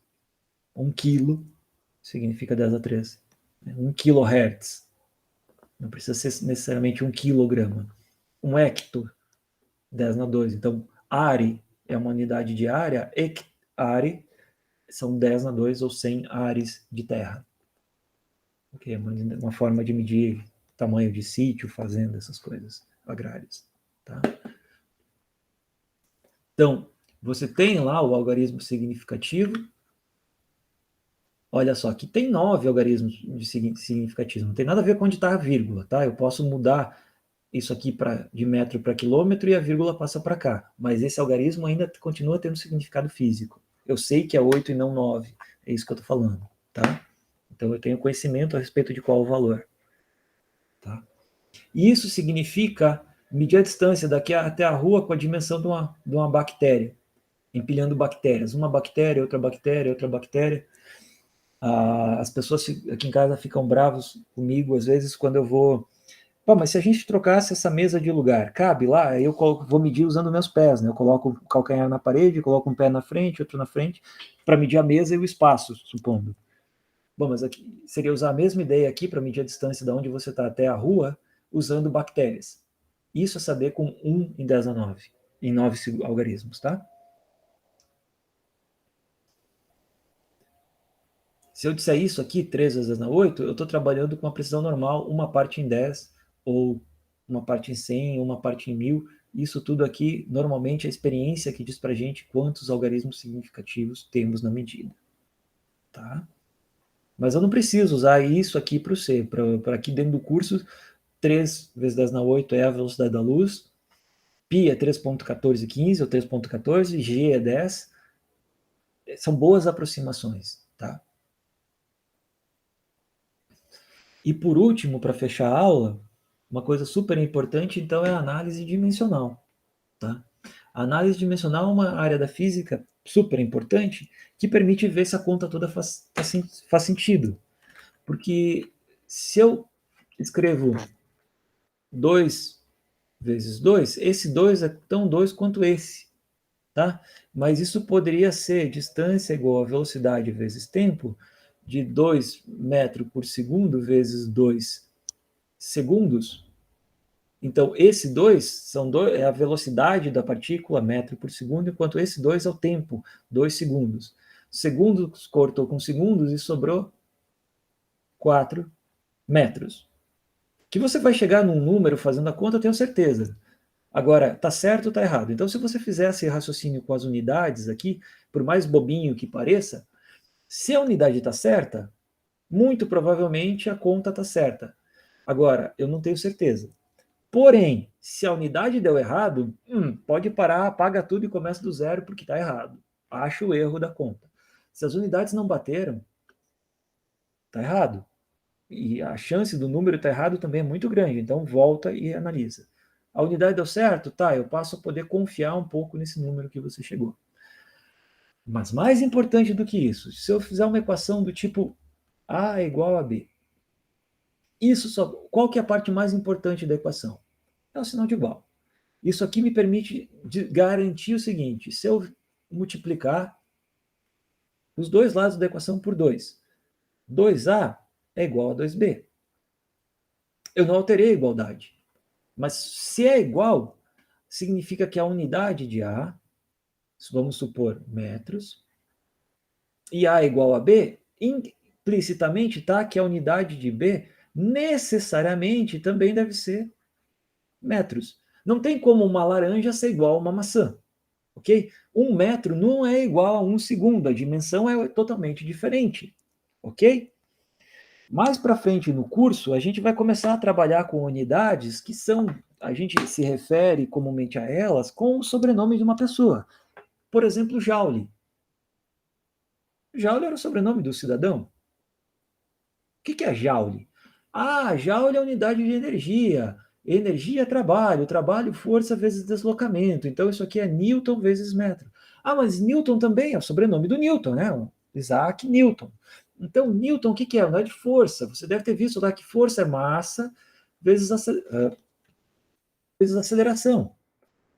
1 quilo significa 10 a 3. 1 kHz não precisa ser necessariamente 1 quilograma. 1 hecto, 10 na 2. Então, are é uma unidade de área, hectare são 10 na 2 ou 100 ares de terra. Okay, é uma forma de medir tamanho de sítio, fazenda, essas coisas agrárias. Tá? Então, você tem lá o algarismo significativo. Olha só, aqui tem 9 algarismos de significativo. Não tem nada a ver com onde está a vírgula, tá? Eu posso mudar isso aqui de metro para quilômetro e a vírgula passa para cá. Mas esse algarismo ainda continua tendo significado físico. Eu sei que é 8 e não 9. É isso que eu estou falando, tá? Então eu tenho conhecimento a respeito de qual o valor. Tá? E isso significa medir a distância daqui até a rua com a dimensão de uma bactéria, empilhando bactérias. Uma bactéria, outra bactéria, outra bactéria. As pessoas aqui em casa ficam bravos comigo, às vezes, quando eu vou... Pô, mas se a gente trocasse essa mesa de lugar, cabe lá? Eu vou medir usando meus pés, né? Eu coloco o calcanhar na parede, coloco um pé na frente, outro na frente, para medir a mesa e o espaço, supondo. Bom, mas aqui seria usar a mesma ideia aqui para medir a distância de onde você está até a rua, usando bactérias. Isso é saber com 1 em 10 a 9, em 9 algarismos, tá? Se eu disser isso aqui, 3 vezes 10 na 8, eu estou trabalhando com uma precisão normal, uma parte em 10, ou uma parte em 100, ou uma parte em 1000. Isso tudo aqui, normalmente, é a experiência que diz para a gente quantos algarismos significativos temos na medida. Tá? Mas eu não preciso usar isso aqui para o C. Para aqui dentro do curso, 3 vezes 10 na 8 é a velocidade da luz, π é 3.1415 ou 3.14, g é 10. São boas aproximações, tá? E por último, para fechar a aula, uma coisa super importante, então, é a análise dimensional, tá? A análise dimensional é uma área da física super importante que permite ver se a conta toda faz sentido. Porque se eu escrevo 2 vezes 2, esse 2 é tão 2 quanto esse, tá? Mas isso poderia ser distância igual a velocidade vezes tempo de 2 metros por segundo vezes 2 segundos. Então, esse 2 é a velocidade da partícula, metro por segundo, enquanto esse 2 é o tempo, 2 segundos. Segundos cortou com segundos e sobrou 4 metros. Que você vai chegar num número fazendo a conta, eu tenho certeza. Agora, tá certo ou tá errado? Então, se você fizesse raciocínio com as unidades aqui, por mais bobinho que pareça, se a unidade está certa, muito provavelmente a conta está certa. Agora, eu não tenho certeza. Porém, se a unidade deu errado, pode parar, apaga tudo e começa do zero porque está errado. Acha o erro da conta. Se as unidades não bateram, está errado. E a chance do número estar errado também é muito grande. Então, volta e analisa. A unidade deu certo? Tá, eu passo a poder confiar um pouco nesse número que você chegou. Mas mais importante do que isso, se eu fizer uma equação do tipo A é igual a B, qual que é a parte mais importante da equação? É o sinal de igual. Isso aqui me permite garantir o seguinte: se eu multiplicar os dois lados da equação por 2, 2A é igual a 2B. Eu não alterei a igualdade. Mas se é igual, significa que a unidade de A, vamos supor metros, e A é igual a B, implicitamente está que a unidade de B necessariamente também deve ser metros. Não tem como uma laranja ser igual a uma maçã, ok? 1 metro não é igual a 1 segundo, a dimensão é totalmente diferente, ok? Mais para frente no curso, a gente vai começar a trabalhar com unidades que são, a gente se refere comumente a elas com o sobrenome de uma pessoa. Por exemplo, Joule. Joule era o sobrenome do cidadão. O que é Joule? Ah, Joule é unidade de energia. Energia é trabalho, trabalho, força vezes deslocamento. Então, isso aqui é Newton vezes metro. Ah, mas Newton também é o sobrenome do Newton, né? Isaac Newton. Então, Newton, o que é? Unidade de força. Você deve ter visto lá que força é massa vezes aceleração.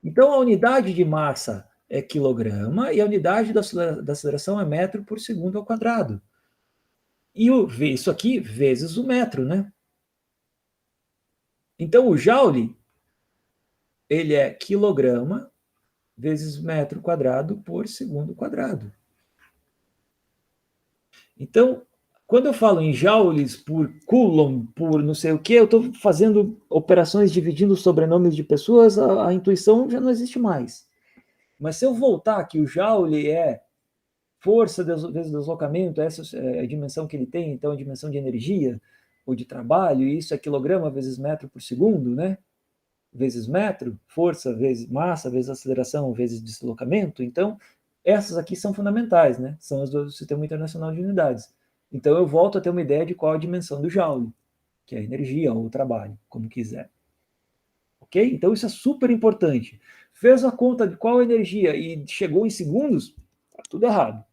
Então, a unidade de massa é quilograma e a unidade da aceleração é metro por segundo ao quadrado. E isso aqui vezes o metro, né? Então, o joule, ele é quilograma vezes metro quadrado por segundo quadrado. Então, quando eu falo em joules por coulomb, por não sei o que, eu estou fazendo operações dividindo sobrenomes de pessoas, a intuição já não existe mais. Mas se eu voltar que o joule é força vezes deslocamento, essa é a dimensão que ele tem, então a dimensão de energia ou de trabalho, e isso é quilograma vezes metro por segundo, né? Vezes metro, força vezes massa, vezes aceleração, vezes deslocamento. Então, essas aqui são fundamentais, né? São as do Sistema Internacional de Unidades. Então, eu volto a ter uma ideia de qual a dimensão do joule, que é a energia ou o trabalho, como quiser. Ok? Então, isso é super importante. Fez a conta de qual a energia e chegou em segundos, tá tudo errado.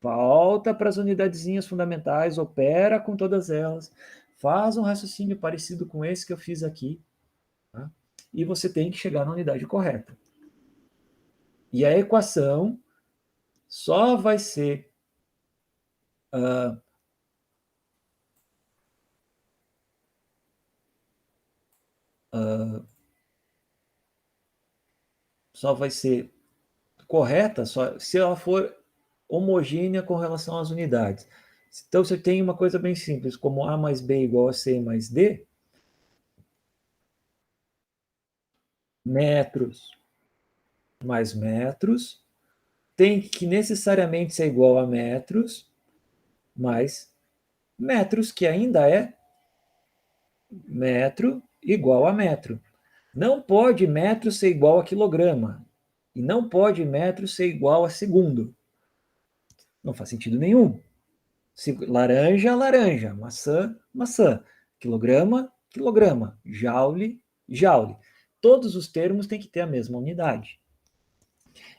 Volta para as unidadezinhas fundamentais, opera com todas elas, faz um raciocínio parecido com esse que eu fiz aqui, tá? E você tem que chegar na unidade correta. E a equação só vai ser só vai ser correta só se ela for homogênea com relação às unidades. Então, você tem uma coisa bem simples, como A mais B igual a C mais D, metros mais metros, tem que necessariamente ser igual a metros mais metros, que ainda é metro igual a metro. Não pode metro ser igual a quilograma. E não pode metro ser igual a segundo. Não faz sentido nenhum. Laranja, laranja. Maçã, maçã. Quilograma, quilograma. Joule, joule. Todos os termos têm que ter a mesma unidade.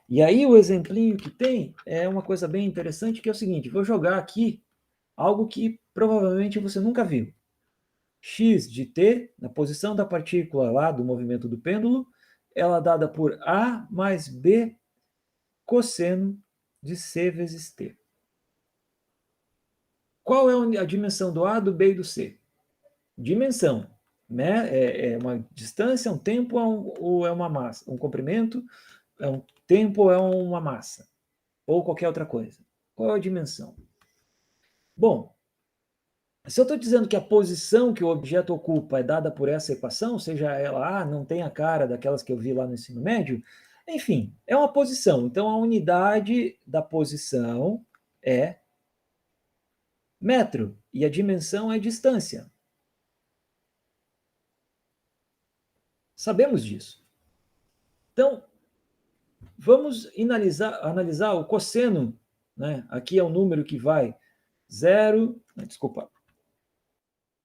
E aí o exemplinho que tem é uma coisa bem interessante, que é o seguinte, vou jogar aqui algo que provavelmente você nunca viu. X de t, na posição da partícula lá do movimento do pêndulo, ela é dada por A mais B cosseno de C vezes T. Qual é a dimensão do A, do B e do C? Dimensão, né? É uma distância, um tempo ou é uma massa? Um comprimento, é um tempo ou é uma massa? Ou qualquer outra coisa? Qual é a dimensão? Bom, se eu estou dizendo que a posição que o objeto ocupa é dada por essa equação, seja ela, não tem a cara daquelas que eu vi lá no ensino médio, enfim, é uma posição. Então, a unidade da posição é metro e a dimensão é distância. Sabemos disso. Então, vamos analisar o cosseno, né? Aqui é um número que vai 0, desculpa,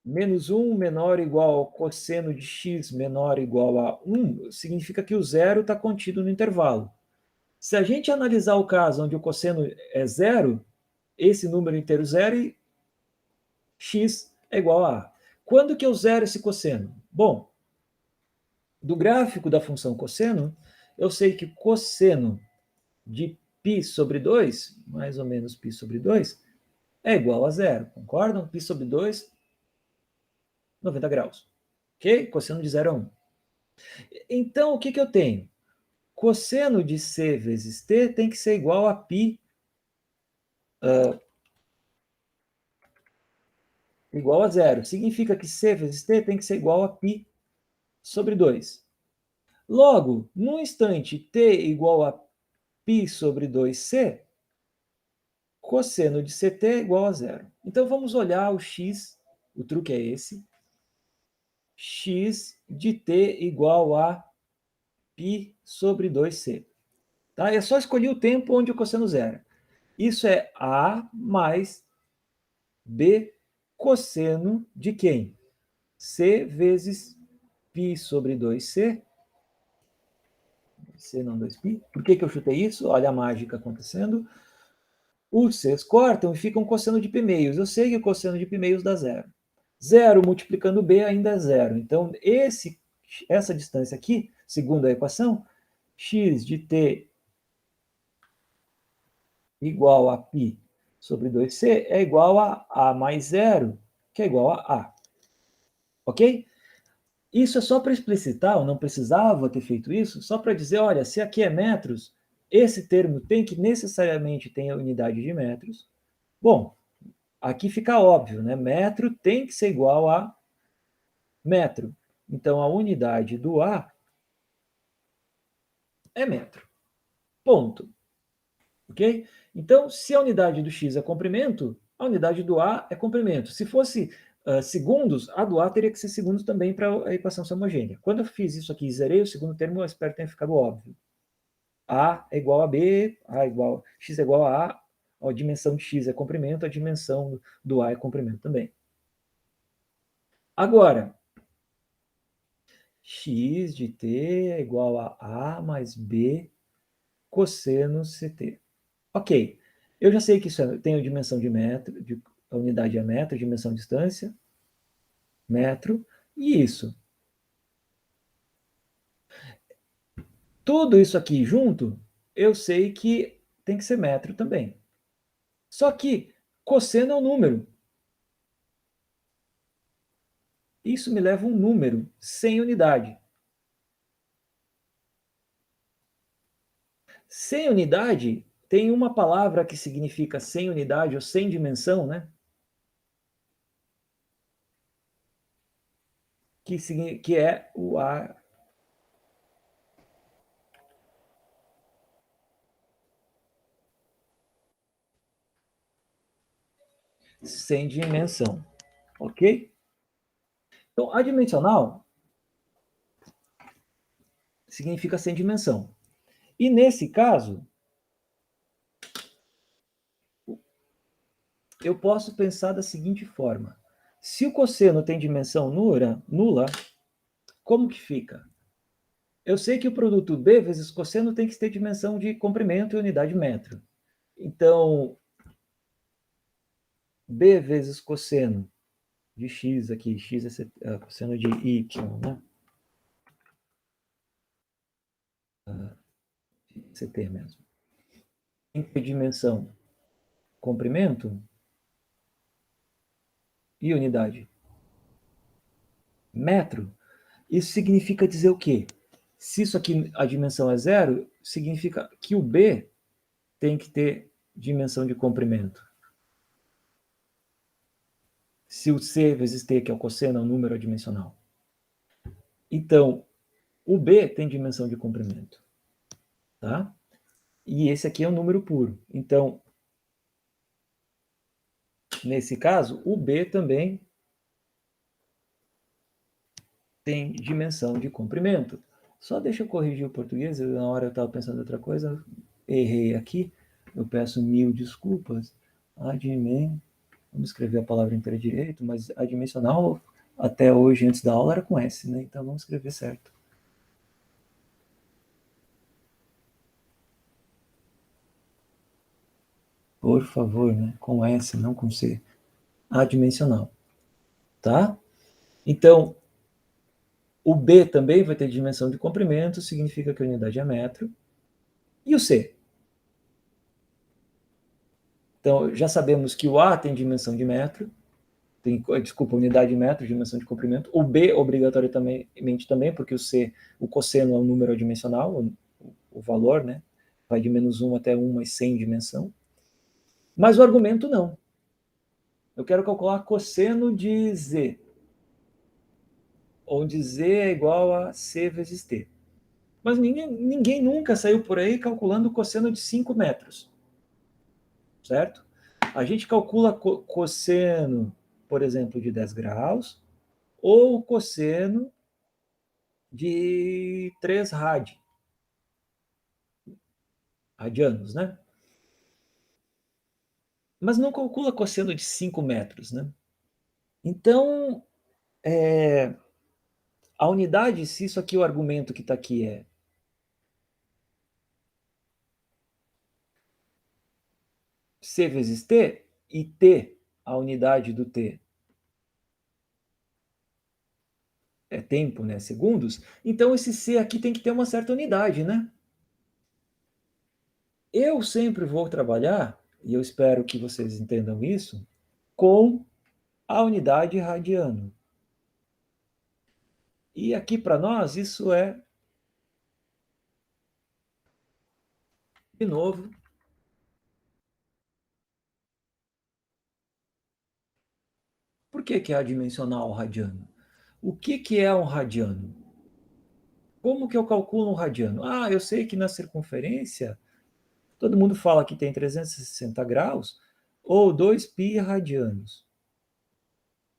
menos 1 menor ou igual ao cosseno de x menor ou igual a 1, significa que o zero está contido no intervalo. Se a gente analisar o caso onde o cosseno é zero, esse número inteiro zero e x é igual a A. Quando que eu zero esse cosseno? Bom, do gráfico da função cosseno, eu sei que cosseno de π sobre 2, mais ou menos π sobre 2, é igual a zero. Concordam? Π sobre 2, 90 graus. Ok? Cosseno de 0 a 1. Então, o que eu tenho? Cosseno de C vezes T tem que ser igual a π igual a zero. Significa que C vezes T tem que ser igual a π sobre 2. Logo, no instante t igual a π sobre 2c, cosseno de ct é igual a zero. Então, vamos olhar o x, o truque é esse, x de t igual a π sobre 2c. Tá? É só escolher o tempo onde o cosseno zero. Isso é a mais b cosseno de quem? C vezes π sobre 2c. C não 2π. Por que eu chutei isso? Olha a mágica acontecendo. Os c's cortam e fica um cosseno de π meios. Eu sei que o cosseno de π meios dá zero. Zero multiplicando b ainda é zero. Então, essa distância aqui, segundo a equação, x de t igual a π sobre 2c é igual a A mais zero, que é igual a A. Ok? Isso é só para explicitar, eu não precisava ter feito isso, só para dizer, olha, se aqui é metros, esse termo tem que necessariamente ter a unidade de metros. Bom, aqui fica óbvio, né? Metro tem que ser igual a metro. Então, a unidade do A é metro. Ponto. Ok? Então, se a unidade do x é comprimento, a unidade do A é comprimento. Se fosse segundos, a do A teria que ser segundos também para a equação ser homogênea. Quando eu fiz isso aqui e zerei o segundo termo, eu espero que tenha ficado óbvio. A é igual a B, x é igual a A dimensão de x é comprimento, a dimensão do A é comprimento também. Agora, x de t é igual a A mais B cosseno ct. Ok, eu já sei que isso tem a dimensão de metro, a unidade é metro, a dimensão de distância, metro, e isso. Tudo isso aqui junto, eu sei que tem que ser metro também. Só que cosseno é um número. Isso me leva a um número sem unidade. Sem unidade, tem uma palavra que significa sem unidade ou sem dimensão, né? Que é o A. Sem dimensão. Ok? Então, adimensional significa sem dimensão. E nesse caso, eu posso pensar da seguinte forma. Se o cosseno tem dimensão nula, como que fica? Eu sei que o produto B vezes cosseno tem que ter dimensão de comprimento e unidade metro. Então, B vezes cosseno de x aqui, x é cosseno de y, né? CT mesmo. Tem que ter dimensão comprimento e unidade metro. Isso significa dizer o quê? Se isso aqui a dimensão é zero, significa que o B tem que ter dimensão de comprimento. Se o C vezes T, que é o cosseno, é um número adimensional. Então, o B tem dimensão de comprimento. Tá? E esse aqui é um número puro. Então, nesse caso, o B também tem dimensão de comprimento. Só deixa eu corrigir o português, na hora eu estava pensando em outra coisa, errei aqui, eu peço mil desculpas. Vamos escrever a palavra inteira direito, mas adimensional até hoje, antes da aula, era com S, né? Então vamos escrever certo. Por favor, né? Com S, não com C. Adimensional. Tá? Então, o B também vai ter dimensão de comprimento, significa que a unidade é metro. E o C? Então, já sabemos que o A tem dimensão de metro, desculpa, unidade de metro, dimensão de comprimento. O B, obrigatoriamente também, porque o cosseno é um número adimensional, o valor, né? Vai de menos 1 até 1 mais 100 dimensão. Mas o argumento não. Eu quero calcular cosseno de Z, onde Z é igual a C vezes T. Mas ninguém nunca saiu por aí calculando o cosseno de 5 metros, certo? A gente calcula cosseno, por exemplo, de 10 graus, ou cosseno de 3 radianos, né? Mas não calcula cosseno de 5 metros, né? Então, a unidade, se isso aqui, o argumento que está aqui é C vezes T, e T, a unidade do T, é tempo, né? Segundos, então esse C aqui tem que ter uma certa unidade, né? eu sempre vou trabalhar, e eu espero que vocês entendam isso, com a unidade radiano. E aqui para nós, isso é, de novo, por que é adimensional o radiano? O que é um radiano? Como que eu calculo um radiano? Ah, eu sei que na circunferência, todo mundo fala que tem 360 graus, ou 2π radianos.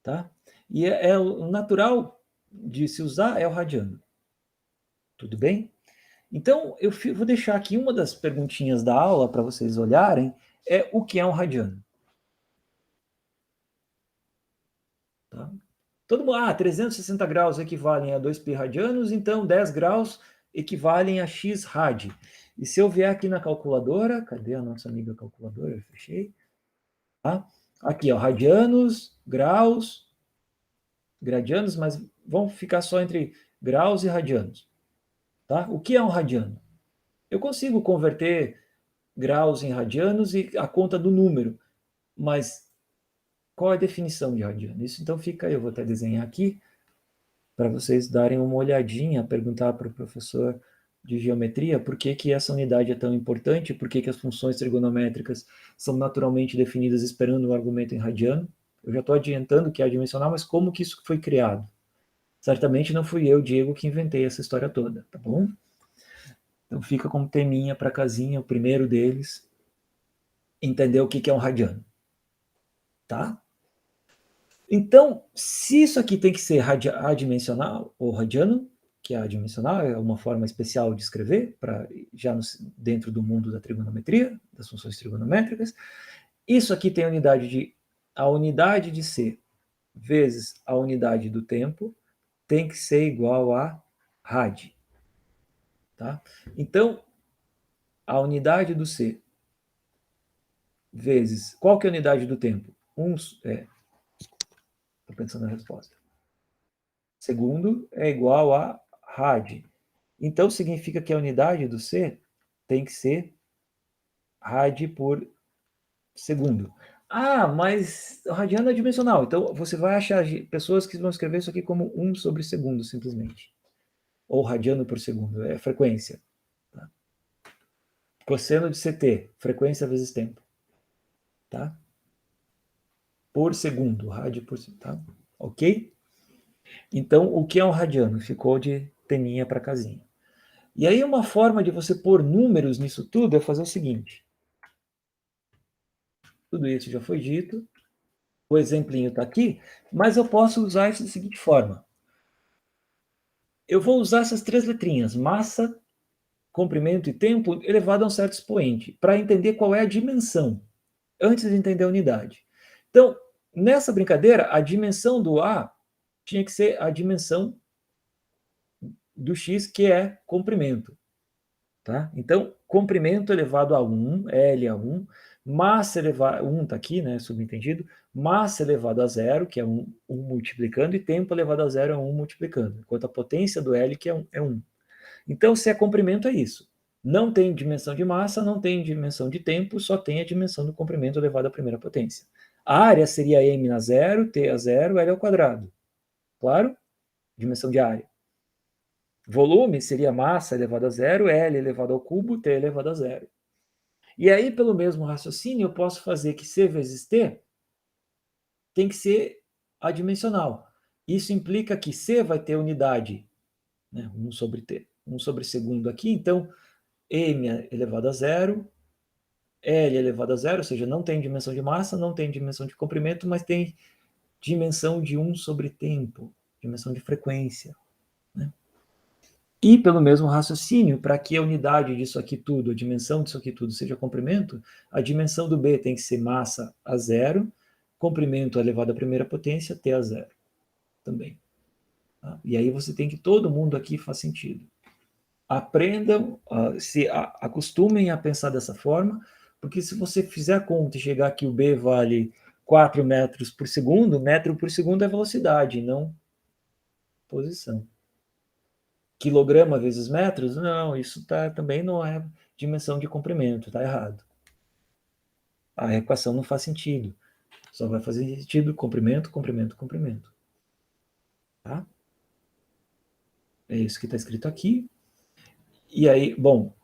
Tá? E o natural de se usar é o radiano. Tudo bem? Então, eu vou deixar aqui uma das perguntinhas da aula para vocês olharem, é o que é um radiano. Tá? Todo mundo, 360 graus equivalem a 2π radianos, então 10 graus equivalem a x rad. E se eu vier aqui na calculadora, cadê a nossa amiga calculadora? Eu fechei. Tá? Aqui, ó, radianos, graus, gradianos, mas vamos ficar só entre graus e radianos. Tá? O que é um radiano? Eu consigo converter graus em radianos e a conta do número, mas qual é a definição de radiano? Isso então fica, eu vou até desenhar aqui, para vocês darem uma olhadinha, perguntar para o professor de geometria por que essa unidade é tão importante, por que as funções trigonométricas são naturalmente definidas esperando um argumento em radiano. Eu já estou adiantando que é adimensional, mas como que isso foi criado? Certamente não fui eu, Diego, que inventei essa história toda, tá bom? Então fica como teminha para casinha, o primeiro deles, entender o que é um radiano. Tá? Então, se isso aqui tem que ser adimensional ou radiano, que é adimensional, é uma forma especial de escrever, já dentro do mundo da trigonometria, das funções trigonométricas, isso aqui tem a unidade de C vezes a unidade do tempo tem que ser igual a rad. Tá? Então, a unidade do C vezes... Qual que é a unidade do tempo? Estou pensando na resposta. Segundo é igual a rad. Então, significa que a unidade do C tem que ser rad por segundo. Mas o radiano é dimensional. Então, você vai achar pessoas que vão escrever isso aqui como 1 sobre segundo, simplesmente. Ou radiano por segundo. É frequência. Tá? Cosseno de CT, frequência vezes tempo. Tá? Por segundo, rad por segundo. Tá? Ok? Então, o que é um radiano? Ficou de teminha para casinha. E aí, uma forma de você pôr números nisso tudo é fazer o seguinte. Tudo isso já foi dito. O exemplinho está aqui, mas eu posso usar isso da seguinte forma. Eu vou usar essas 3 letrinhas, massa, comprimento e tempo, elevado a um certo expoente, para entender qual é a dimensão, antes de entender a unidade. Então, nessa brincadeira, a dimensão do A tinha que ser a dimensão do X, que é comprimento. Tá? Então, comprimento elevado a 1, L a 1, massa elevado a 1 está aqui, né, subentendido, massa elevado a 0, que é 1 multiplicando, e tempo elevado a 0 é 1 multiplicando, enquanto a potência do L, que é 1. Então, se é comprimento, é isso. Não tem dimensão de massa, não tem dimensão de tempo, só tem a dimensão do comprimento elevado à primeira potência. A área seria m a 0, t a 0, L ao quadrado. Claro? Dimensão de área. Volume seria massa elevado a 0, L elevado ao cubo, T elevado a 0. E aí, pelo mesmo raciocínio, eu posso fazer que C vezes T tem que ser adimensional. Isso implica que C vai ter unidade, né, 1 sobre T, 1 sobre segundo aqui, então M elevado a 0, L elevado a 0, ou seja, não tem dimensão de massa, não tem dimensão de comprimento, mas tem dimensão de 1 sobre tempo, dimensão de frequência. Né? E pelo mesmo raciocínio, para que a unidade disso aqui tudo, a dimensão disso aqui tudo seja comprimento, a dimensão do B tem que ser massa a 0, comprimento elevado à primeira potência, T a 0 também. Tá? E aí você tem que, todo mundo aqui faz sentido. Aprendam, se acostumem a pensar dessa forma, porque se você fizer a conta e chegar que o B vale 4 metros por segundo, metro por segundo é velocidade, não posição. Quilograma vezes metros? Não, isso também não é. dimensão de comprimento, está errado. A equação não faz sentido. Só vai fazer sentido comprimento, comprimento, comprimento. Tá? É isso que está escrito aqui. E aí, bom,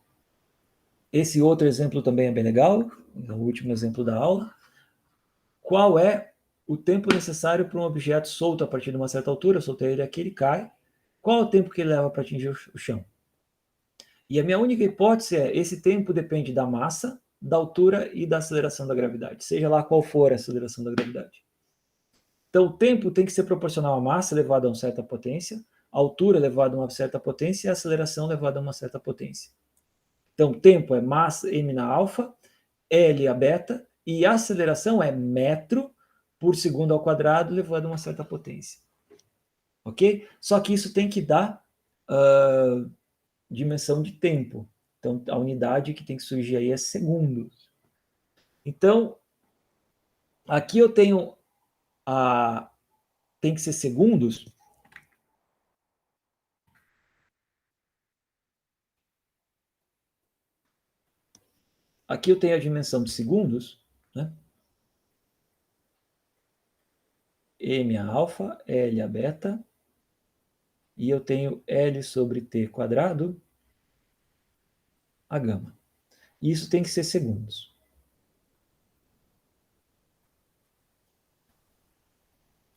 esse outro exemplo também é bem legal, é o último exemplo da aula. Qual é o tempo necessário para um objeto solto a partir de uma certa altura? Eu soltei ele aqui, ele cai. Qual é o tempo que ele leva para atingir o chão? E a minha única hipótese é: esse tempo depende da massa, da altura e da aceleração da gravidade, seja lá qual for a aceleração da gravidade. Então, o tempo tem que ser proporcional à massa elevada a uma certa potência, a altura elevada a uma certa potência e a aceleração elevada a uma certa potência. Então, tempo é massa m na alfa, L a beta, e a aceleração é metro por segundo ao quadrado elevado a uma certa potência. Ok? Só que isso tem que dar dimensão de tempo. Então, a unidade que tem que surgir aí é segundos. Então, aqui eu tenho tem que ser segundos. Aqui eu tenho a dimensão de segundos, né? M a alfa, L a beta, e eu tenho L sobre T quadrado, a gama. E isso tem que ser segundos.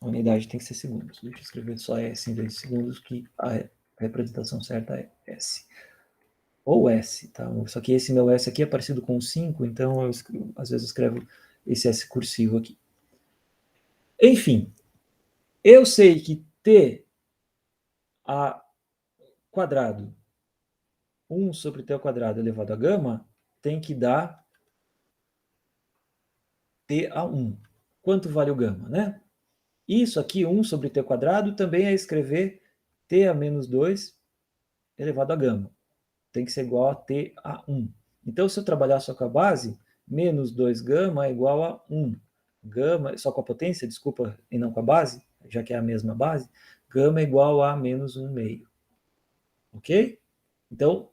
A unidade tem que ser segundos. Deixa eu escrever só S em vez de segundos, que a representação certa é S. Ou S, tá? Só que esse meu S aqui é parecido com 5, então eu às vezes escrevo esse S cursivo aqui. Enfim, eu sei que T a quadrado, 1 sobre T ao quadrado elevado a gama, tem que dar T a 1. Quanto vale o gama, né? Isso aqui, 1 sobre T ao quadrado, também é escrever T a menos 2 elevado a gama. Tem que ser igual a T a 1. Então, se eu trabalhar só com a base, menos 2 gama é igual a 1. Gama, só com a potência, desculpa, e não com a base, já que é a mesma base, gama é igual a menos 1 meio. Ok? Então,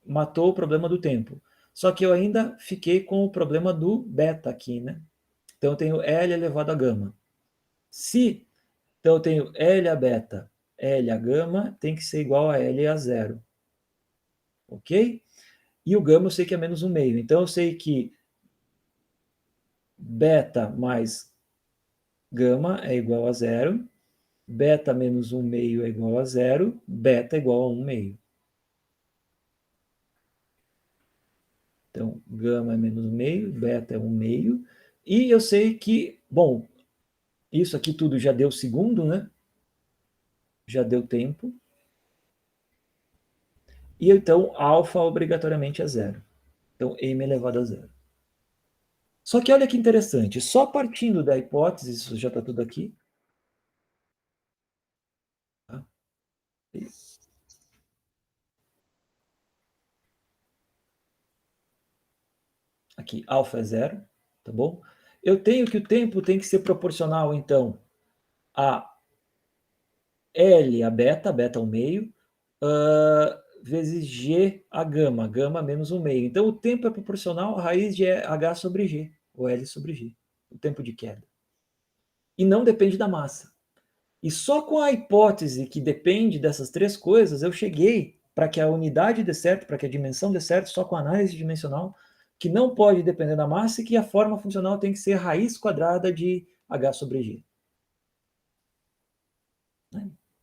matou o problema do tempo. Só que eu ainda fiquei com o problema do beta aqui, né? Então, eu tenho L elevado a gama. Então, eu tenho L a beta, L a gama, tem que ser igual a L a zero. Ok? E o gama eu sei que é menos 1 meio. Então, eu sei que beta mais gama é igual a zero, beta menos 1 meio é igual a zero, beta é igual a 1 meio. Então, gama é menos 1 meio, beta é 1 meio. E eu sei que, bom, isso aqui tudo já deu segundo, né? Já deu tempo. E então, alfa obrigatoriamente é zero. Então, m elevado a zero. Só que olha que interessante, só partindo da hipótese, isso já está tudo aqui. Tá? Aqui, alfa é zero, tá bom? Eu tenho que o tempo tem que ser proporcional, então, a L, a beta 1 meio, vezes G, a gama menos 1 meio. Então, o tempo é proporcional à raiz de H sobre G, ou L sobre G, o tempo de queda. E não depende da massa. E só com a hipótese que depende dessas três coisas, eu cheguei para que a unidade dê certo, para que a dimensão dê certo, só com a análise dimensional, que não pode depender da massa e que a forma funcional tem que ser raiz quadrada de H sobre G.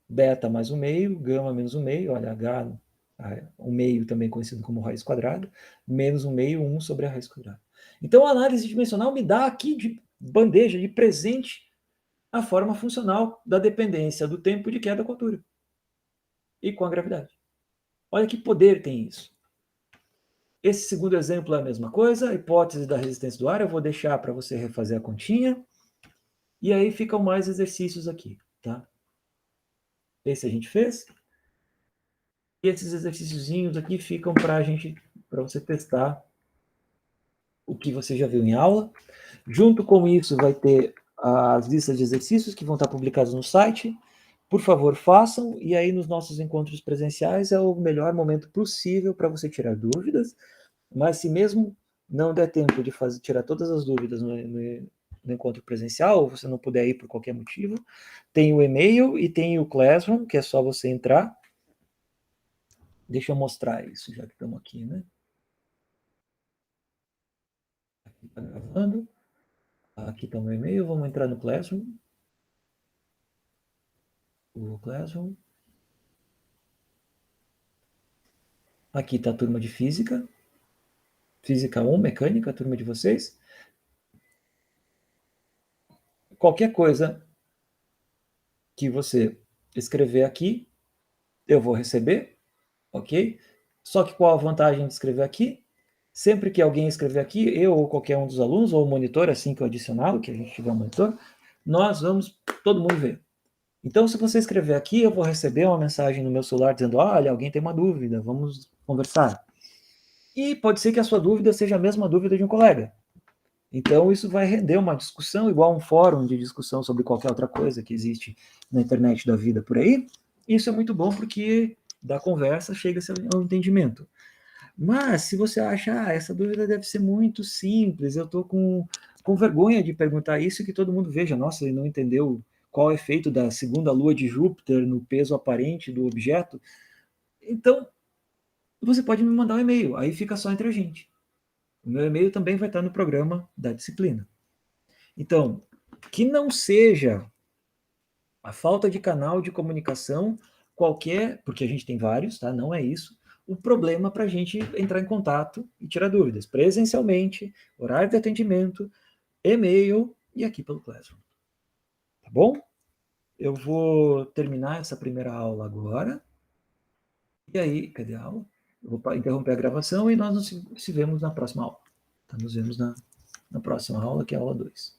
Beta mais 1 meio, gama menos 1 meio, olha, H, 1 meio também conhecido como raiz quadrada, menos 1 meio, 1 sobre a raiz quadrada. Então, a análise dimensional me dá aqui de bandeja, de presente, a forma funcional da dependência do tempo de queda com a altura e com a gravidade. Olha que poder tem isso. Esse segundo exemplo é a mesma coisa, a hipótese da resistência do ar, eu vou deixar para você refazer a continha, e aí ficam mais exercícios aqui, tá? Esse a gente fez, e esses exercíciozinhos aqui ficam para você testar o que você já viu em aula. Junto com isso vai ter as listas de exercícios que vão estar publicados no site. Por favor, façam, e aí nos nossos encontros presenciais é o melhor momento possível para você tirar dúvidas Mas se mesmo não der tempo de tirar todas as dúvidas no encontro presencial, ou você não puder ir por qualquer motivo, tem o e-mail e tem o Classroom, que é só você entrar. Deixa eu mostrar isso, já que estamos aqui, né? Aqui está gravando. Aqui está o meu e-mail, vamos entrar no Classroom. O Classroom. Aqui está a turma de Física. Física 1, Mecânica, a turma de vocês. Qualquer coisa que você escrever aqui, eu vou receber, ok? Só que qual a vantagem de escrever aqui? Sempre que alguém escrever aqui, eu ou qualquer um dos alunos, ou o monitor, assim que eu adicioná-lo, que a gente tiver um monitor, nós vamos todo mundo ver. Então, se você escrever aqui, eu vou receber uma mensagem no meu celular dizendo: olha, alguém tem uma dúvida, vamos conversar. E pode ser que a sua dúvida seja a mesma dúvida de um colega. Então, isso vai render uma discussão, igual um fórum de discussão sobre qualquer outra coisa que existe na internet da vida por aí. Isso é muito bom porque da conversa chega-se ao entendimento. Mas, se você acha, essa dúvida deve ser muito simples, eu estou com vergonha de perguntar isso e que todo mundo veja, nossa, ele não entendeu qual é o efeito da segunda lua de Júpiter no peso aparente do objeto. Então, você pode me mandar um e-mail, aí fica só entre a gente. O meu e-mail também vai estar no programa da disciplina. Então, que não seja a falta de canal de comunicação qualquer, porque a gente tem vários, tá? Não é isso. O problema para a gente entrar em contato e tirar dúvidas presencialmente, horário de atendimento, e-mail e aqui pelo Classroom. Tá bom? Eu vou terminar essa primeira aula agora. E aí, cadê a aula? Eu vou interromper a gravação e nós nos vemos na próxima aula. Tá? Nos vemos na próxima aula, que é a aula 2.